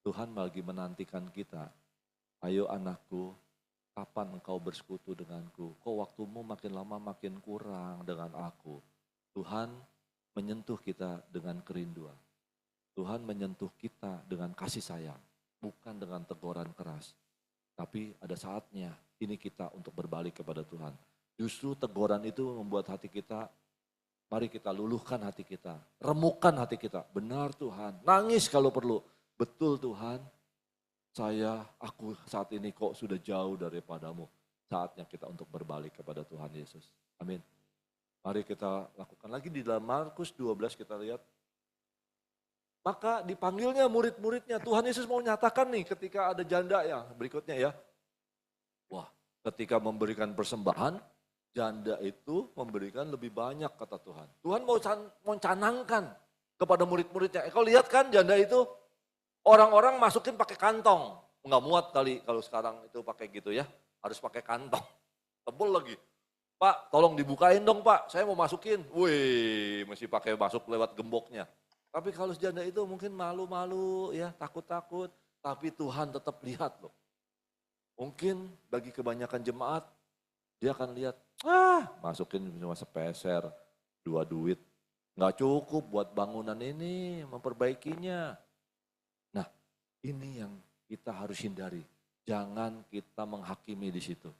Tuhan lagi menantikan kita. Ayo anakku, kapan engkau bersekutu denganku? Kok waktumu makin lama makin kurang dengan aku? Tuhan menyentuh kita dengan kerinduan. Tuhan menyentuh kita dengan kasih sayang. Bukan dengan teguran keras. Tapi ada saatnya ini kita untuk berbalik kepada Tuhan. Justru teguran itu membuat hati kita, mari kita luluhkan hati kita. Remukkan hati kita. Benar Tuhan, nangis kalau perlu. Betul Tuhan, aku saat ini kok sudah jauh daripadamu. Saatnya kita untuk berbalik kepada Tuhan Yesus. Amin. Mari kita lakukan lagi di dalam Markus 12 kita lihat. Maka dipanggilnya murid-muridnya. Tuhan Yesus mau nyatakan nih ketika ada janda yang berikutnya ya. Wah, ketika memberikan persembahan, janda itu memberikan lebih banyak kata Tuhan. Tuhan mau canangkan kepada murid-muridnya. Kau lihat kan janda itu orang-orang masukin pakai kantong. Nggak muat kali kalau sekarang itu pakai gitu ya. Harus pakai kantong. Tebel lagi. Pak, tolong dibukain dong Pak, saya mau masukin. Wih, mesti pakai masuk lewat gemboknya. Tapi kalau janda itu mungkin malu-malu ya, takut-takut. Tapi Tuhan tetap lihat loh. Mungkin bagi kebanyakan jemaat, dia akan lihat, masukin cuma sepeser, 2 duit. Nggak cukup buat bangunan ini, memperbaikinya. Nah, ini yang kita harus hindari. Jangan kita menghakimi di situ.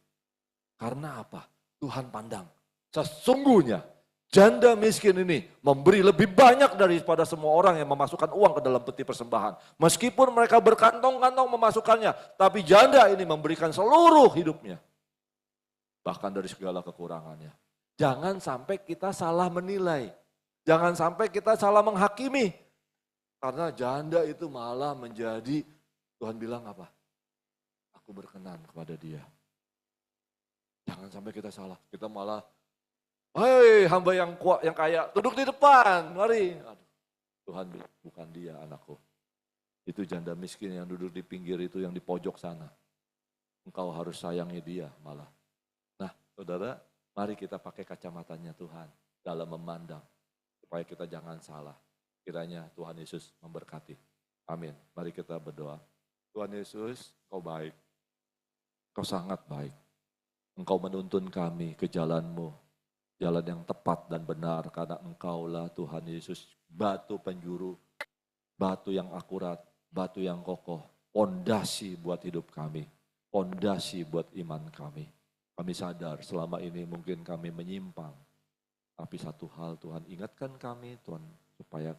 Karena apa? Tuhan pandang, sesungguhnya janda miskin ini memberi lebih banyak daripada semua orang yang memasukkan uang ke dalam peti persembahan. Meskipun mereka berkantong-kantong memasukkannya, tapi janda ini memberikan seluruh hidupnya. Bahkan dari segala kekurangannya. Jangan sampai kita salah menilai, jangan sampai kita salah menghakimi. Karena janda itu malah menjadi, Tuhan bilang apa? Aku berkenan kepada dia. Jangan sampai kita salah, kita malah, hei hamba yang kuat, yang kaya, duduk di depan, mari. Aduh, Tuhan bilang, bukan dia anakku. Itu janda miskin yang duduk di pinggir itu, yang di pojok sana. Engkau harus sayangi dia malah. Nah saudara, mari kita pakai kacamatanya Tuhan dalam memandang. Supaya kita jangan salah. Kiranya Tuhan Yesus memberkati. Amin. Mari kita berdoa. Tuhan Yesus, Engkau baik. Engkau sangat baik. Engkau menuntun kami ke jalan-Mu, jalan yang tepat dan benar karena Engkaulah Tuhan Yesus, batu penjuru, batu yang akurat, batu yang kokoh, pondasi buat hidup kami, pondasi buat iman kami. Kami sadar selama ini mungkin kami menyimpang, tapi satu hal Tuhan ingatkan kami Tuhan supaya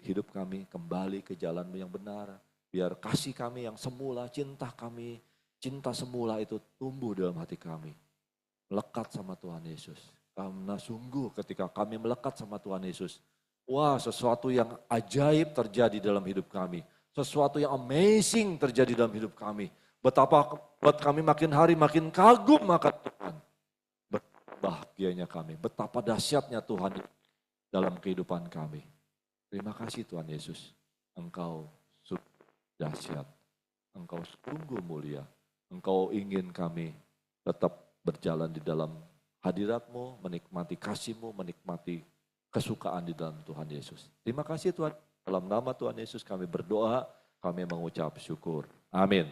hidup kami kembali ke jalan-Mu yang benar, biar kasih kami yang semula, cinta semula itu tumbuh dalam hati kami. Melekat sama Tuhan Yesus. Karena sungguh ketika kami melekat sama Tuhan Yesus. Wah, sesuatu yang ajaib terjadi dalam hidup kami. sesuatu yang amazing terjadi dalam hidup kami. Betapa buat kami makin hari makin kagum akan Tuhan. Betapa bahagianya kami, betapa dahsyatnya Tuhan dalam kehidupan kami. Terima kasih Tuhan Yesus, Engkau sungguh dahsyat, Engkau sungguh mulia. Engkau ingin kami tetap berjalan di dalam hadirat-Mu, menikmati kasih-Mu, menikmati kesukaan di dalam Tuhan Yesus. Terima kasih Tuhan, dalam nama Tuhan Yesus kami berdoa, kami mengucap syukur. Amin.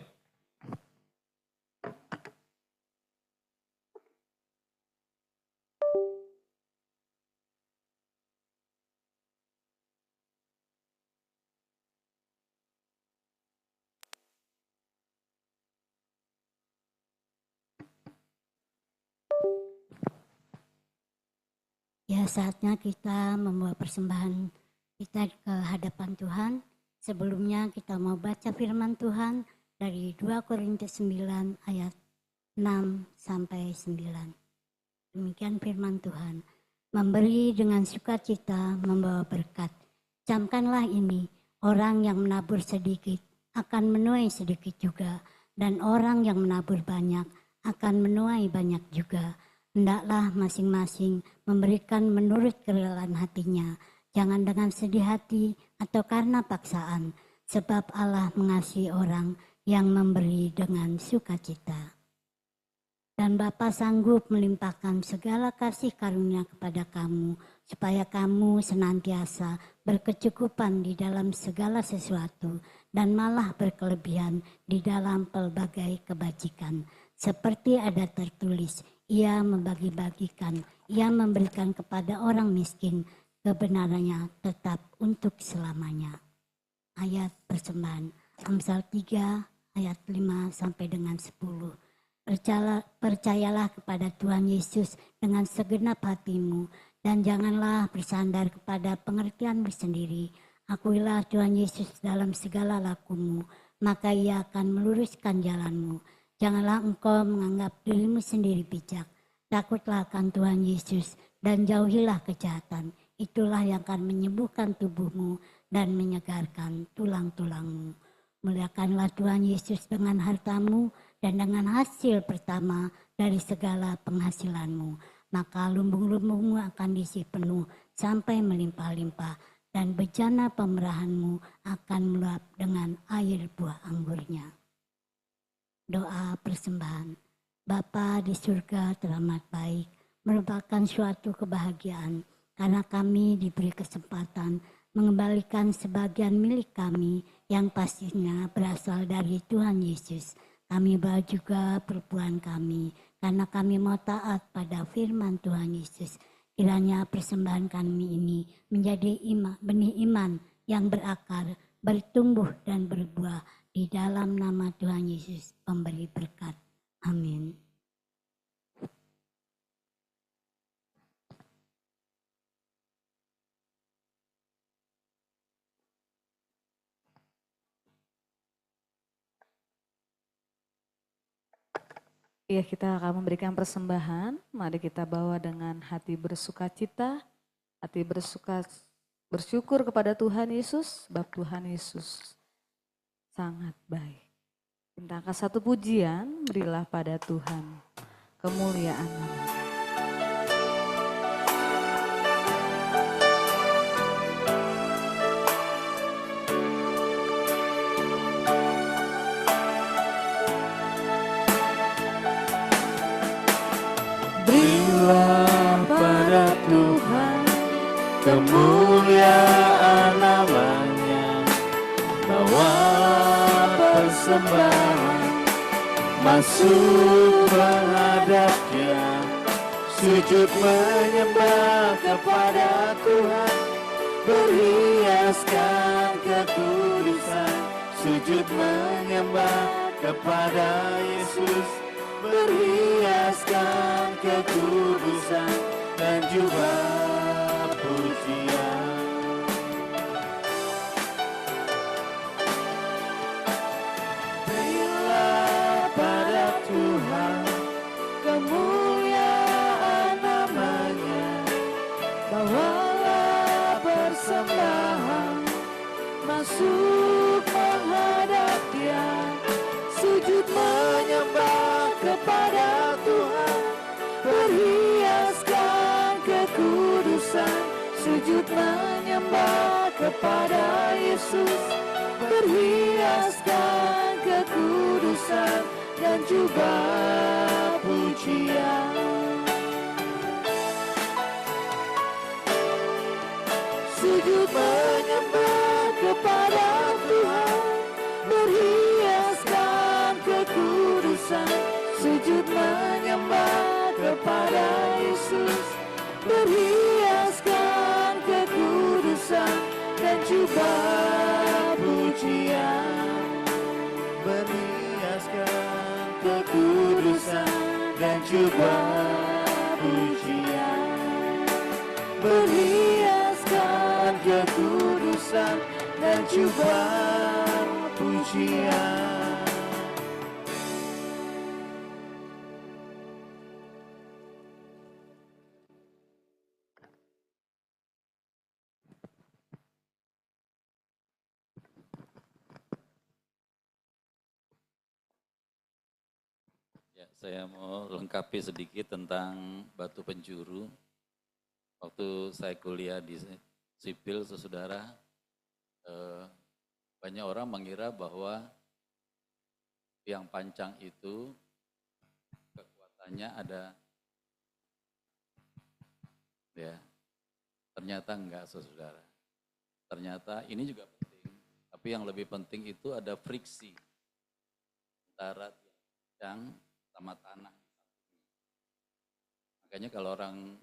Ya, saatnya kita membawa persembahan kita ke hadapan Tuhan. Sebelumnya kita mau baca firman Tuhan dari 2 Korintus 9 ayat 6 sampai 9. Demikian firman Tuhan. Memberi dengan sukacita membawa berkat. Camkanlah ini, orang yang menabur sedikit akan menuai sedikit juga, dan orang yang menabur banyak akan menuai banyak juga. Hendaklah masing-masing memberikan menurut kerelaan hatinya, jangan dengan sedih hati atau karena paksaan, sebab Allah mengasihi orang yang memberi dengan sukacita. Dan Bapa sanggup melimpahkan segala kasih karunia kepada kamu, supaya kamu senantiasa berkecukupan di dalam segala sesuatu, dan malah berkelebihan di dalam pelbagai kebajikan. Seperti ada tertulis, Ia membagi-bagikan, Ia memberikan kepada orang miskin, kebenarannya tetap untuk selamanya. Ayat persembahan, Amsal 3 ayat 5 sampai dengan 10. Percayalah kepada Tuhan Yesus dengan segenap hatimu, dan janganlah bersandar kepada pengertianmu sendiri. Akuilah Tuhan Yesus dalam segala lakumu, maka Ia akan meluruskan jalanmu. Janganlah engkau menganggap dirimu sendiri bijak. Takutlah akan Tuhan Yesus dan jauhilah kejahatan. Itulah yang akan menyembuhkan tubuhmu dan menyegarkan tulang-tulangmu. Muliakanlah Tuhan Yesus dengan hartamu dan dengan hasil pertama dari segala penghasilanmu. Maka lumbung-lumbungmu akan diisi penuh sampai melimpah-limpah, dan bejana pemerahanmu akan meluap dengan air buah anggurnya. Doa persembahan. Bapa di surga teramat baik, merupakan suatu kebahagiaan karena kami diberi kesempatan mengembalikan sebagian milik kami yang pastinya berasal dari Tuhan Yesus. Kami bawa juga perpuluhan kami karena kami mau taat pada firman Tuhan Yesus. Kiranya persembahan kami ini menjadi benih iman yang berakar, bertumbuh dan berbuah di dalam nama Tuhan Yesus, pemberi berkat. Amin. Iya, kita akan memberikan persembahan. Mari kita bawa dengan hati bersukacita, hati bersyukur kepada Tuhan Yesus, sebab Tuhan Yesus sangat baik. Kita angkat satu pujian, berilah pada Tuhan kemuliaan nama. Berilah pada Tuhan kemuliaan namanya, bawalah persembahan masuk menghadapnya, sujud menyembah kepada Tuhan, berhiaskan kekudusan, sujud menyembah kepada Yesus, berhiaskan kekudusan dan juga pujian. Berilah pada Tuhan kemuliaan namanya, bawalah persembahan masuk menghadap Dia, sujud menyembah kepada Tuhan, berhiaskan kekudusan, sujud menyembah kepada Yesus, berhiaskan kekudusan dan juga pujian. Sujud menyembah kepada Tuhan, berhiaskan kekudusan, sujud menyembah kepada Yesus, berhiaskan kekudusan dan juga pujian. Berhiaskan Kekudusan dan juga pujian, berhiaskan kekudusan dan juga pujian. Ya, saya mau lengkapi sedikit tentang batu penjuru. Waktu saya kuliah di sipil, saudara, banyak orang mengira bahwa tiang pancang itu kekuatannya ada, ya. Ternyata enggak, saudara. Ternyata ini juga penting, tapi yang lebih penting itu ada friksi antara tiang sama tanah. Makanya kalau orang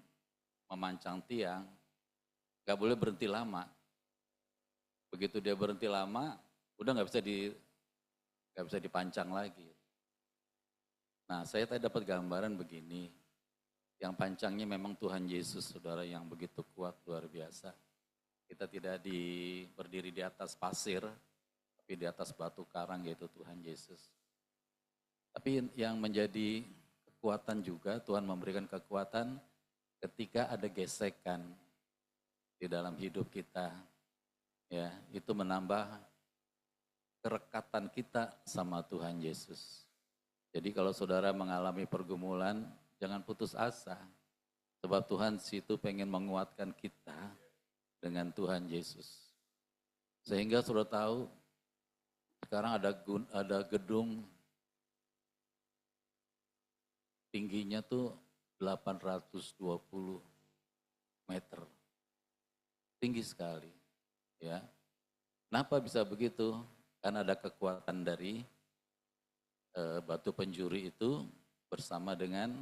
memancang tiang, nggak boleh berhenti lama. Begitu dia berhenti lama, udah nggak bisa dipancang lagi. Nah, saya tadi dapat gambaran begini, yang pancangnya memang Tuhan Yesus, saudara, yang begitu kuat, luar biasa. Kita tidak berdiri di atas pasir, tapi di atas batu karang, yaitu Tuhan Yesus. Tapi yang menjadi kekuatan juga, Tuhan memberikan kekuatan ketika ada gesekan di dalam hidup kita, ya, itu menambah kerekatan kita sama Tuhan Yesus. Jadi kalau saudara mengalami pergumulan, jangan putus asa, sebab Tuhan situ pengen menguatkan kita dengan Tuhan Yesus. Sehingga saudara tahu, sekarang ada gedung tingginya tuh 820 meter. Tinggi sekali, ya. Kenapa bisa begitu? Karena ada kekuatan dari batu penjuri itu bersama dengan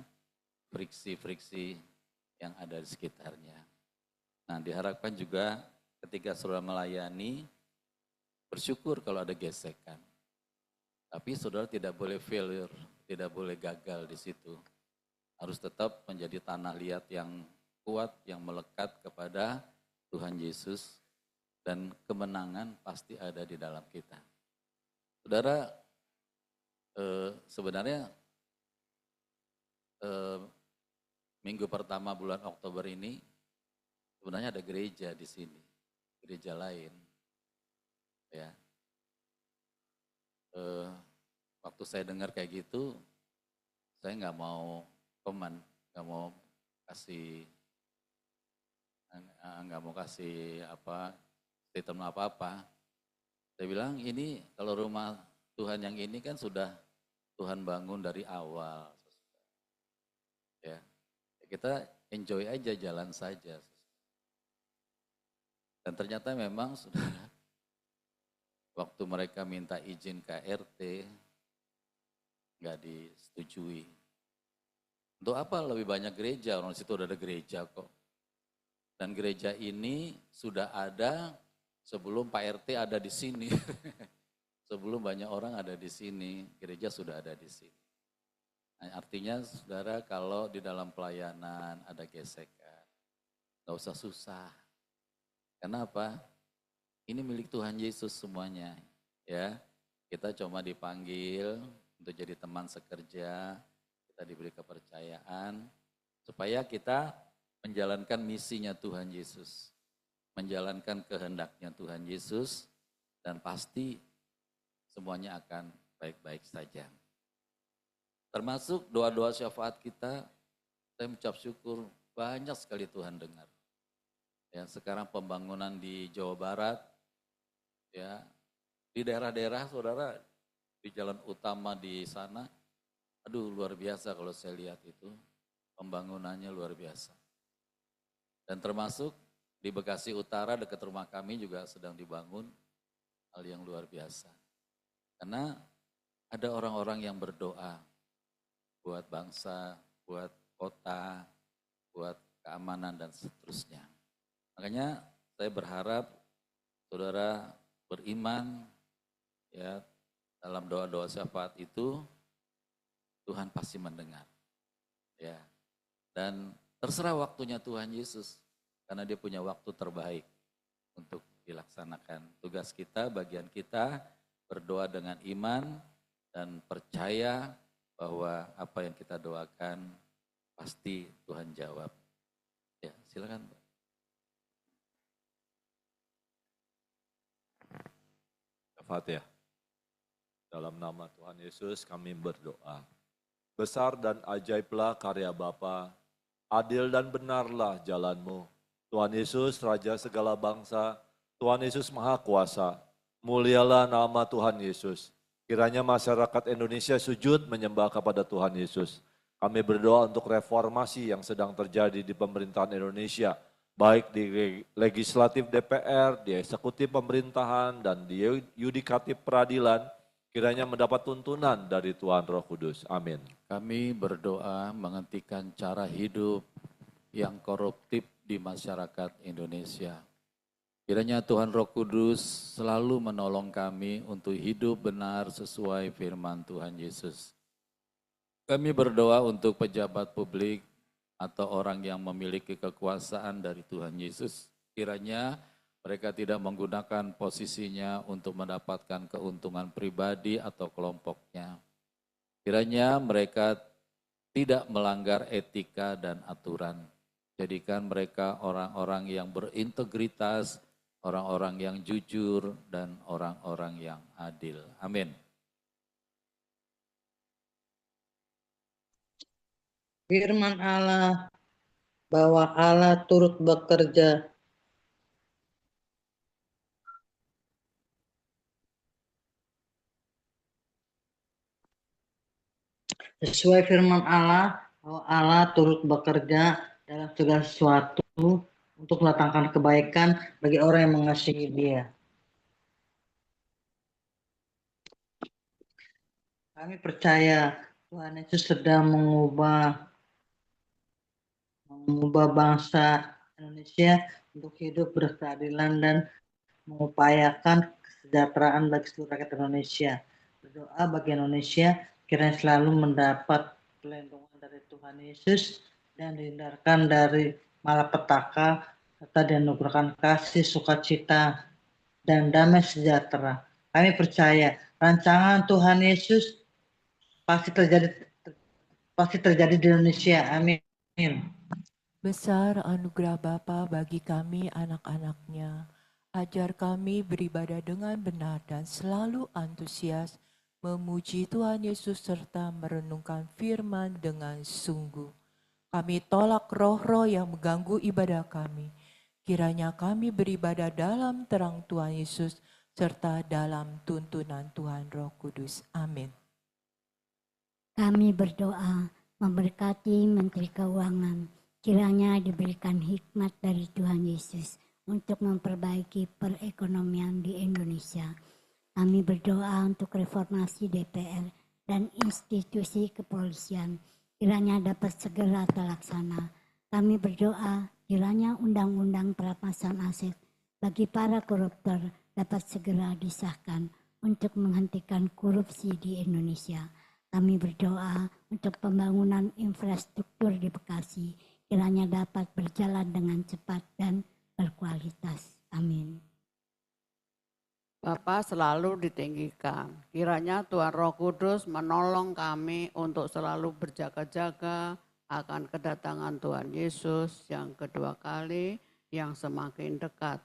friksi-friksi yang ada di sekitarnya. Nah, diharapkan juga ketika saudara melayani, bersyukur kalau ada gesekan. Tapi saudara tidak boleh failure, tidak boleh gagal di situ. Harus tetap menjadi tanah liat yang kuat, yang melekat kepada Tuhan Yesus, dan kemenangan pasti ada di dalam kita. Saudara, sebenarnya minggu pertama bulan Oktober ini, sebenarnya ada gereja di sini, gereja lain. Ya. Waktu saya dengar kayak gitu, saya nggak mau komen, nggak mau kasih statement apa-apa. Saya bilang ini kalau rumah Tuhan yang ini kan sudah Tuhan bangun dari awal. Ya, kita enjoy aja, jalan saja. Dan ternyata memang saudara, waktu mereka minta izin ke RT, nggak disetujui. Untuk apa lebih banyak gereja? Orang situ udah ada gereja kok. Dan gereja ini sudah ada sebelum Pak RT ada di sini. Sebelum banyak orang ada di sini, gereja sudah ada di sini. Nah, artinya saudara, kalau di dalam pelayanan ada gesekan, nggak usah susah. Kenapa? Ini milik Tuhan Yesus semuanya. Ya, kita cuma dipanggil untuk jadi teman sekerja, kita diberi kepercayaan supaya kita menjalankan misinya Tuhan Yesus, menjalankan kehendaknya Tuhan Yesus, dan pasti semuanya akan baik-baik saja. Termasuk doa-doa syafaat kita, saya mengucap syukur banyak sekali Tuhan dengar. Ya, sekarang pembangunan di Jawa Barat, ya, di daerah-daerah saudara, di jalan utama di sana, aduh luar biasa kalau saya lihat itu, pembangunannya luar biasa. Dan termasuk di Bekasi Utara dekat rumah kami juga sedang dibangun hal yang luar biasa. Karena ada orang-orang yang berdoa buat bangsa, buat kota, buat keamanan dan seterusnya. Makanya saya berharap saudara beriman ya dalam doa-doa syafaat itu Tuhan pasti mendengar. Ya. Dan terserah waktunya Tuhan Yesus karena dia punya waktu terbaik untuk dilaksanakan. Tugas kita, bagian kita berdoa dengan iman dan percaya bahwa apa yang kita doakan pasti Tuhan jawab. Ya, silakan Pak. Fatihah. Dalam nama Tuhan Yesus kami berdoa. Besar dan ajaiblah karya Bapa, adil dan benarlah jalan-Mu. Tuhan Yesus, Raja segala bangsa, Tuhan Yesus Maha Kuasa, mulialah nama Tuhan Yesus. Kiranya masyarakat Indonesia sujud menyembah kepada Tuhan Yesus. Kami berdoa untuk reformasi yang sedang terjadi di pemerintahan Indonesia, baik di legislatif DPR, di eksekutif pemerintahan, dan di yudikatif peradilan, kiranya mendapat tuntunan dari Tuhan Roh Kudus. Amin. Kami berdoa menghentikan cara hidup yang koruptif di masyarakat Indonesia. Kiranya Tuhan Roh Kudus selalu menolong kami untuk hidup benar sesuai firman Tuhan Yesus. Kami berdoa untuk pejabat publik atau orang yang memiliki kekuasaan dari Tuhan Yesus. Kiranya mereka tidak menggunakan posisinya untuk mendapatkan keuntungan pribadi atau kelompoknya. Kiranya mereka tidak melanggar etika dan aturan. Jadikan mereka orang-orang yang berintegritas, orang-orang yang jujur, dan orang-orang yang adil. Amin. Firman Allah, bahwa Allah turut bekerja sesuai firman Allah, bahwa Allah turut bekerja dalam segala sesuatu untuk mendatangkan kebaikan bagi orang yang mengasihi Dia. Kami percaya Tuhan Yesus sedang mengubah bangsa Indonesia untuk hidup berkeadilan dan mengupayakan kesejahteraan bagi seluruh rakyat Indonesia. Berdoa bagi Indonesia kiranya selalu mendapat perlindungan dari Tuhan Yesus dan dihindarkan dari malapetaka serta dianugerahkan kasih, sukacita, dan damai sejahtera. Kami percaya rancangan Tuhan Yesus pasti terjadi di Indonesia. Amin. Besar anugerah Bapa bagi kami anak-anaknya. Ajar kami beribadah dengan benar dan selalu antusias memuji Tuhan Yesus serta merenungkan firman dengan sungguh. Kami tolak roh-roh yang mengganggu ibadah kami. Kiranya kami beribadah dalam terang Tuhan Yesus serta dalam tuntunan Tuhan Roh Kudus. Amin. Kami berdoa memberkati Menteri Keuangan. Kiranya diberikan hikmat dari Tuhan Yesus untuk memperbaiki perekonomian di Indonesia. Kami berdoa untuk reformasi DPR dan institusi kepolisian. Kiranya dapat segera terlaksana. Kami berdoa kiranya undang-undang perampasan aset bagi para koruptor dapat segera disahkan untuk menghentikan korupsi di Indonesia. Kami berdoa untuk pembangunan infrastruktur di Bekasi, kiranya dapat berjalan dengan cepat dan berkualitas. Amin. Bapa selalu ditinggikan. Kiranya Tuhan Roh Kudus menolong kami untuk selalu berjaga-jaga akan kedatangan Tuhan Yesus yang kedua kali yang semakin dekat.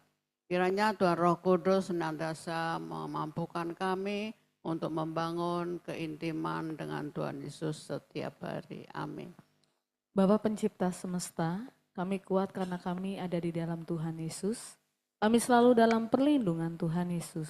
Kiranya Tuhan Roh Kudus senantiasa memampukan kami untuk membangun keintiman dengan Tuhan Yesus setiap hari. Amin. Bapa pencipta semesta, kami kuat karena kami ada di dalam Tuhan Yesus. Kami selalu dalam perlindungan Tuhan Yesus.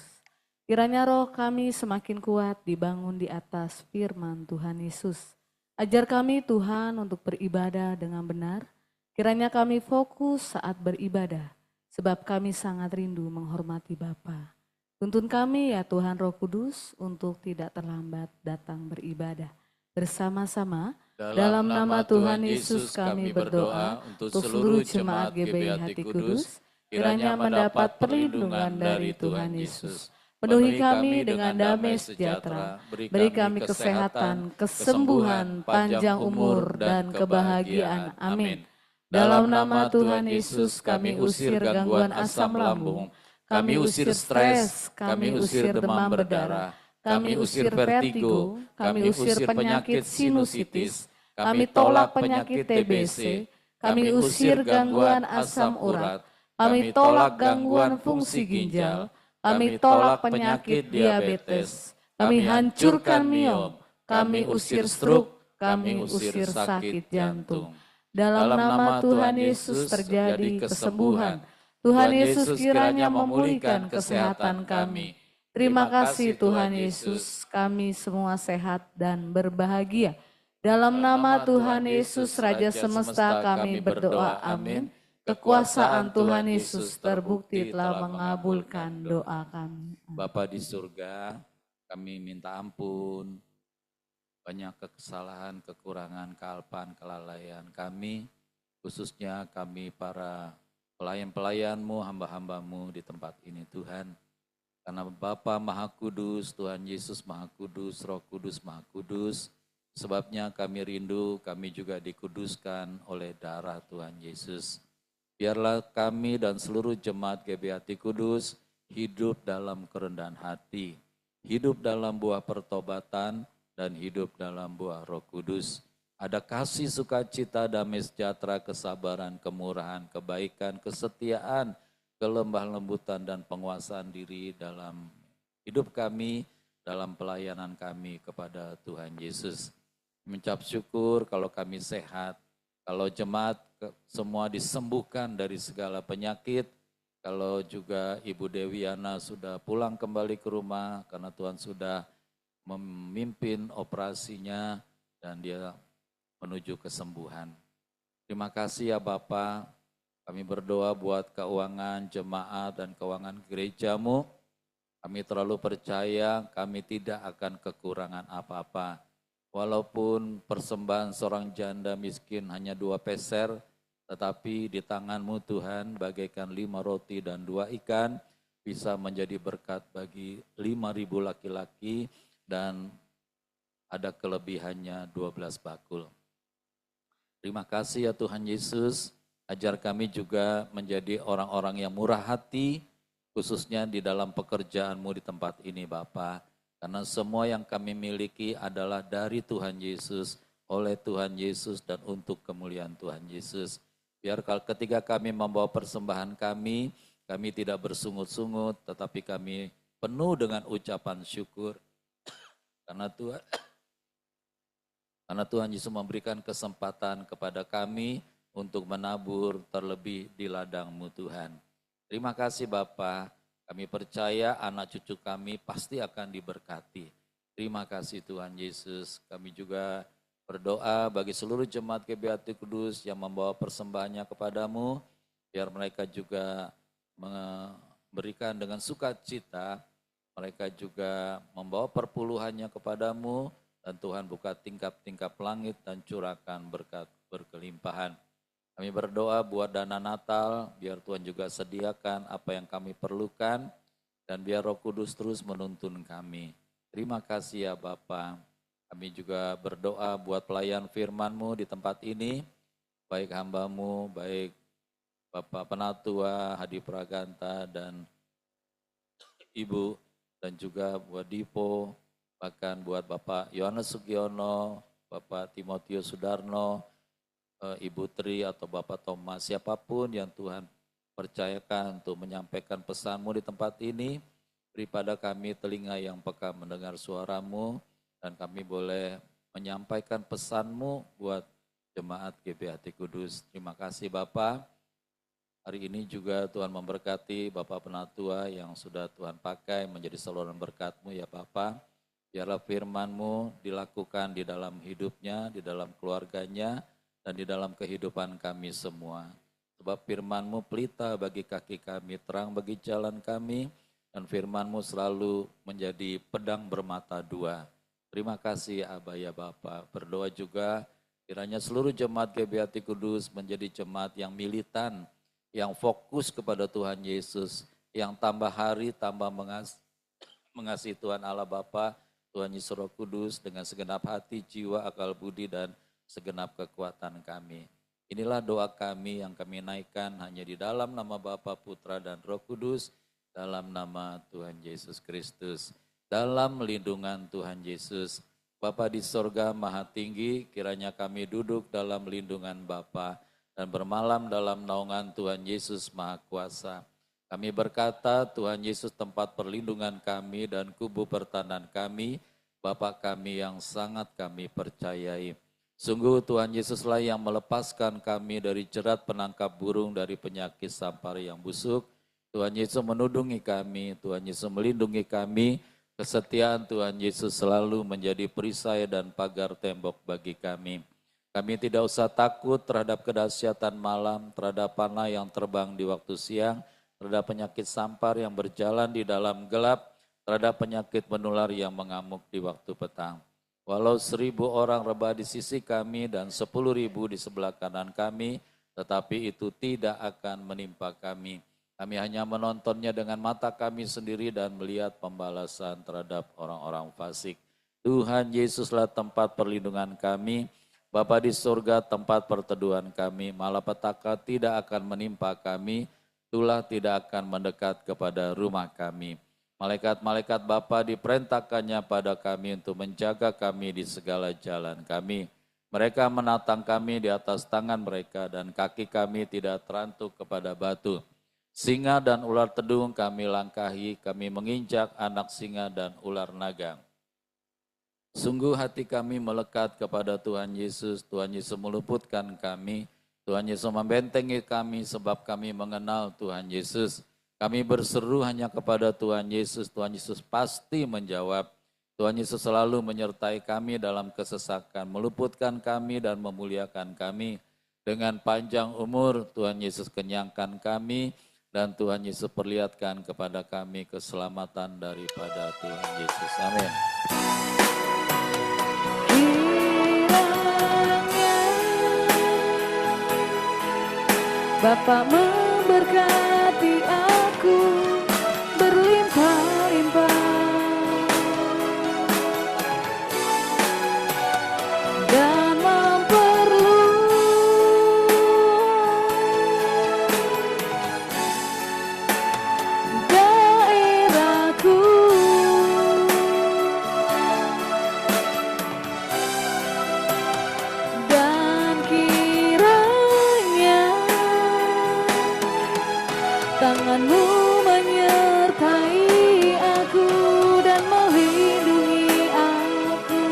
Kiranya roh kami semakin kuat dibangun di atas firman Tuhan Yesus. Ajar kami Tuhan untuk beribadah dengan benar. Kiranya kami fokus saat beribadah, sebab kami sangat rindu menghormati Bapa. Tuntun kami ya Tuhan Roh Kudus untuk tidak terlambat datang beribadah. Bersama-sama dalam nama Tuhan Yesus kami berdoa untuk seluruh jemaat GBI Hati Kudus, kiranya mendapat perlindungan dari Tuhan Yesus. Penuhi kami dengan damai sejahtera, beri kami kesehatan, kesembuhan, panjang umur, dan kebahagiaan. Amin. Dalam nama Tuhan Yesus kami usir gangguan asam lambung, kami usir stres, kami usir demam berdarah, kami usir vertigo, kami usir penyakit sinusitis, kami tolak penyakit TBC, kami usir gangguan asam urat, kami tolak gangguan fungsi ginjal, kami tolak penyakit diabetes, kami hancurkan miom, kami usir stroke, kami usir sakit jantung. Dalam nama Tuhan Yesus terjadi kesembuhan. Tuhan Yesus kiranya memulihkan kesehatan kami. Terima kasih Tuhan Yesus, kami semua sehat dan berbahagia. Dalam nama Tuhan Yesus Raja Semesta kami berdoa, amin. Kekuasaan Tuhan Yesus terbukti telah mengabulkan doa kami. Bapa di surga, kami minta ampun banyak kesalahan, kekurangan, kealpaan, kelalaian kami, khususnya kami para pelayan-pelayan-Mu, hamba-hamba-Mu di tempat ini Tuhan. Karena Bapa Maha Kudus, Tuhan Yesus Maha Kudus, Roh Kudus Maha Kudus, sebabnya kami rindu, kami juga dikuduskan oleh darah Tuhan Yesus. Biarlah kami dan seluruh jemaat GBI Hati Kudus hidup dalam kerendahan hati, hidup dalam buah pertobatan, dan hidup dalam buah Roh Kudus. Ada kasih, sukacita, damai sejahtera, kesabaran, kemurahan, kebaikan, kesetiaan, kelembah lembutan, dan penguasaan diri dalam hidup kami, dalam pelayanan kami kepada Tuhan Yesus. Mencap syukur kalau kami sehat, kalau jemaat semua disembuhkan dari segala penyakit, kalau juga Ibu Dewiana sudah pulang kembali ke rumah karena Tuhan sudah memimpin operasinya dan dia menuju kesembuhan. Terima kasih ya Bapak, kami berdoa buat keuangan jemaat dan keuangan gerejamu. Kami terlalu percaya kami tidak akan kekurangan apa-apa. Walaupun persembahan seorang janda miskin hanya 2 peser, tetapi di tangan-Mu Tuhan bagaikan 5 roti dan 2 ikan, bisa menjadi berkat bagi 5.000 laki-laki dan ada kelebihannya 12 bakul. Terima kasih ya Tuhan Yesus, ajar kami juga menjadi orang-orang yang murah hati, khususnya di dalam pekerjaan-Mu di tempat ini Bapa. Karena semua yang kami miliki adalah dari Tuhan Yesus, oleh Tuhan Yesus dan untuk kemuliaan Tuhan Yesus. Biar ketika kami membawa persembahan kami tidak bersungut-sungut, tetapi kami penuh dengan ucapan syukur. Karena Tuhan Yesus memberikan kesempatan kepada kami untuk menabur terlebih di ladang-Mu Tuhan. Terima kasih Bapa, kami percaya anak cucu kami pasti akan diberkati. Terima kasih Tuhan Yesus, kami juga berdoa bagi seluruh jemaat GBI Hati Kudus yang membawa persembahannya kepadamu, biar mereka juga memberikan dengan sukacita, mereka juga membawa perpuluhannya kepadamu, dan Tuhan buka tingkap-tingkap langit dan curahkan berkat berkelimpahan. Kami berdoa buat dana Natal, biar Tuhan juga sediakan apa yang kami perlukan, dan biar Roh Kudus terus menuntun kami. Terima kasih ya Bapa. Kami juga berdoa buat pelayan firman-Mu di tempat ini, baik hamba-Mu, baik Bapak Penatua, Hadi Praganta, dan Ibu, dan juga buat Dipo, bahkan buat Bapak Yohanes Sugiono, Bapak Timotius Sudarno, Ibu Tri atau Bapak Thomas, siapapun yang Tuhan percayakan untuk menyampaikan pesan-Mu di tempat ini. Beri pada kami telinga yang peka mendengar suara-Mu, dan kami boleh menyampaikan pesan-Mu buat jemaat GBHT Kudus. Terima kasih Bapak. Hari ini juga Tuhan memberkati Bapak Penatua yang sudah Tuhan pakai menjadi saluran berkat-Mu ya Bapak. Biarlah firman-Mu dilakukan di dalam hidupnya, di dalam keluarganya, dan di dalam kehidupan kami semua. Sebab firman-Mu pelita bagi kaki kami, terang bagi jalan kami, dan firman-Mu selalu menjadi pedang bermata dua. Terima kasih Aba ya Bapa. Berdoa juga kiranya seluruh jemaat GBHT Kudus menjadi jemaat yang militan, yang fokus kepada Tuhan Yesus, yang tambah hari tambah mengasihi Tuhan Allah Bapa, Tuhan Yesus Roh Kudus dengan segenap hati, jiwa, akal budi, dan segenap kekuatan kami. Inilah doa kami yang kami naikkan hanya di dalam nama Bapa, Putra, dan Roh Kudus, dalam nama Tuhan Yesus Kristus. Dalam lindungan Tuhan Yesus, Bapa di sorga maha tinggi, kiranya kami duduk dalam lindungan Bapa dan bermalam dalam naungan Tuhan Yesus Maha Kuasa. Kami berkata, Tuhan Yesus tempat perlindungan kami dan kubu pertahanan kami, Bapa kami yang sangat kami percayai. Sungguh Tuhan Yesuslah yang melepaskan kami dari jerat penangkap burung, dari penyakit sampar yang busuk. Tuhan Yesus menudungi kami, Tuhan Yesus melindungi kami. Kesetiaan Tuhan Yesus selalu menjadi perisai dan pagar tembok bagi kami. Kami tidak usah takut terhadap kedahsyatan malam, terhadap panah yang terbang di waktu siang, terhadap penyakit sampar yang berjalan di dalam gelap, terhadap penyakit menular yang mengamuk di waktu petang. Walau 1.000 orang rebah di sisi kami dan 10.000 di sebelah kanan kami, tetapi itu tidak akan menimpa kami. Kami hanya menontonnya dengan mata kami sendiri dan melihat pembalasan terhadap orang-orang fasik. Tuhan Yesuslah tempat perlindungan kami, Bapa di surga tempat perteduhan kami, malapetaka tidak akan menimpa kami, tulah tidak akan mendekat kepada rumah kami. Malaikat-malaikat Bapa diperintahkannya pada kami untuk menjaga kami di segala jalan kami. Mereka menatang kami di atas tangan mereka dan kaki kami tidak terantuk kepada batu. Singa dan ular tedung kami langkahi, kami menginjak anak singa dan ular naga. Sungguh hati kami melekat kepada Tuhan Yesus, Tuhan Yesus meluputkan kami, Tuhan Yesus membentengi kami sebab kami mengenal Tuhan Yesus. Kami berseru hanya kepada Tuhan Yesus pasti menjawab. Tuhan Yesus selalu menyertai kami dalam kesesakan, meluputkan kami dan memuliakan kami. Dengan panjang umur Tuhan Yesus kenyangkan kami dan Tuhan Yesus perlihatkan kepada kami keselamatan daripada Tuhan Yesus. Amin. Bapa memberkati aku berlimpah-limpah dan memperluas daerahku, dan kiranya tangan-Mu menyertai aku dan melindungi aku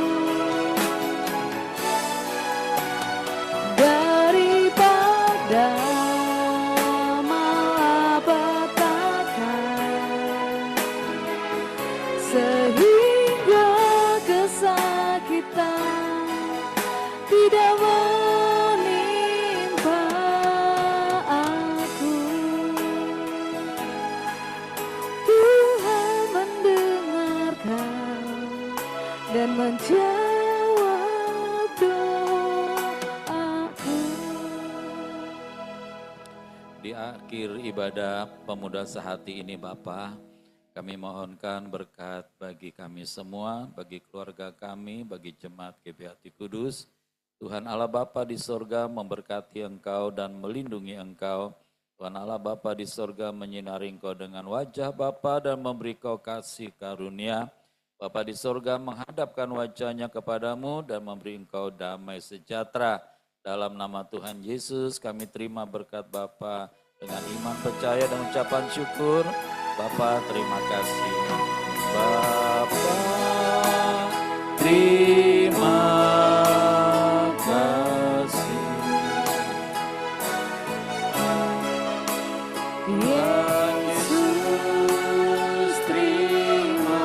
daripada malapetaka, sehingga kesakitan tidak menimpa aku. Tuhan mendengarkan dan menjawab doaku. Di akhir ibadah pemuda sehati ini Bapa, kami mohonkan berkat bagi kami semua, bagi keluarga kami, bagi jemaat GBHT Kudus. Tuhan Allah Bapa di sorga memberkati Engkau dan melindungi Engkau. Tuhan Allah Bapa di sorga menyinari Engkau dengan wajah Bapa dan memberi Kau kasih karunia. Bapa di sorga menghadapkan wajahnya kepadamu dan memberi Engkau damai sejahtera. Dalam nama Tuhan Yesus kami terima berkat Bapa, Dengan iman, percaya, dan ucapan syukur, Bapa terima kasih. Bapa terima kasih. Yesus terima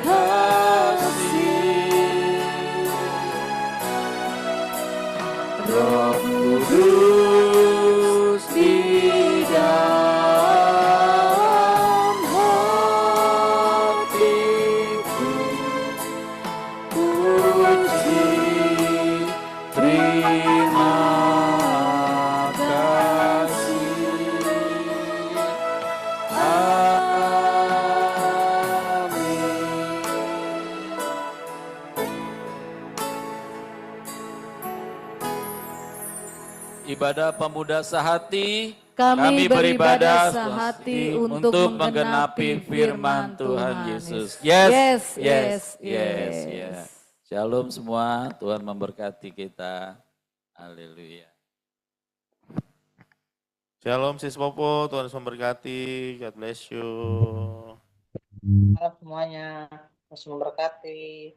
kasih. Roh Kudus di dalam hatiku, puji terima kasih. Amin. Ibadah pemuda sehati, Kami beribadah sehati untuk menggenapi firman Tuhan Yesus. Yes. Yes. Shalom semua, Tuhan memberkati kita. Haleluya. Shalom sis Popo, Tuhan Yesus memberkati. God bless you. Selamat semuanya. Terus memberkati.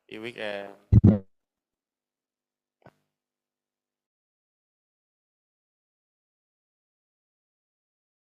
Happy weekend.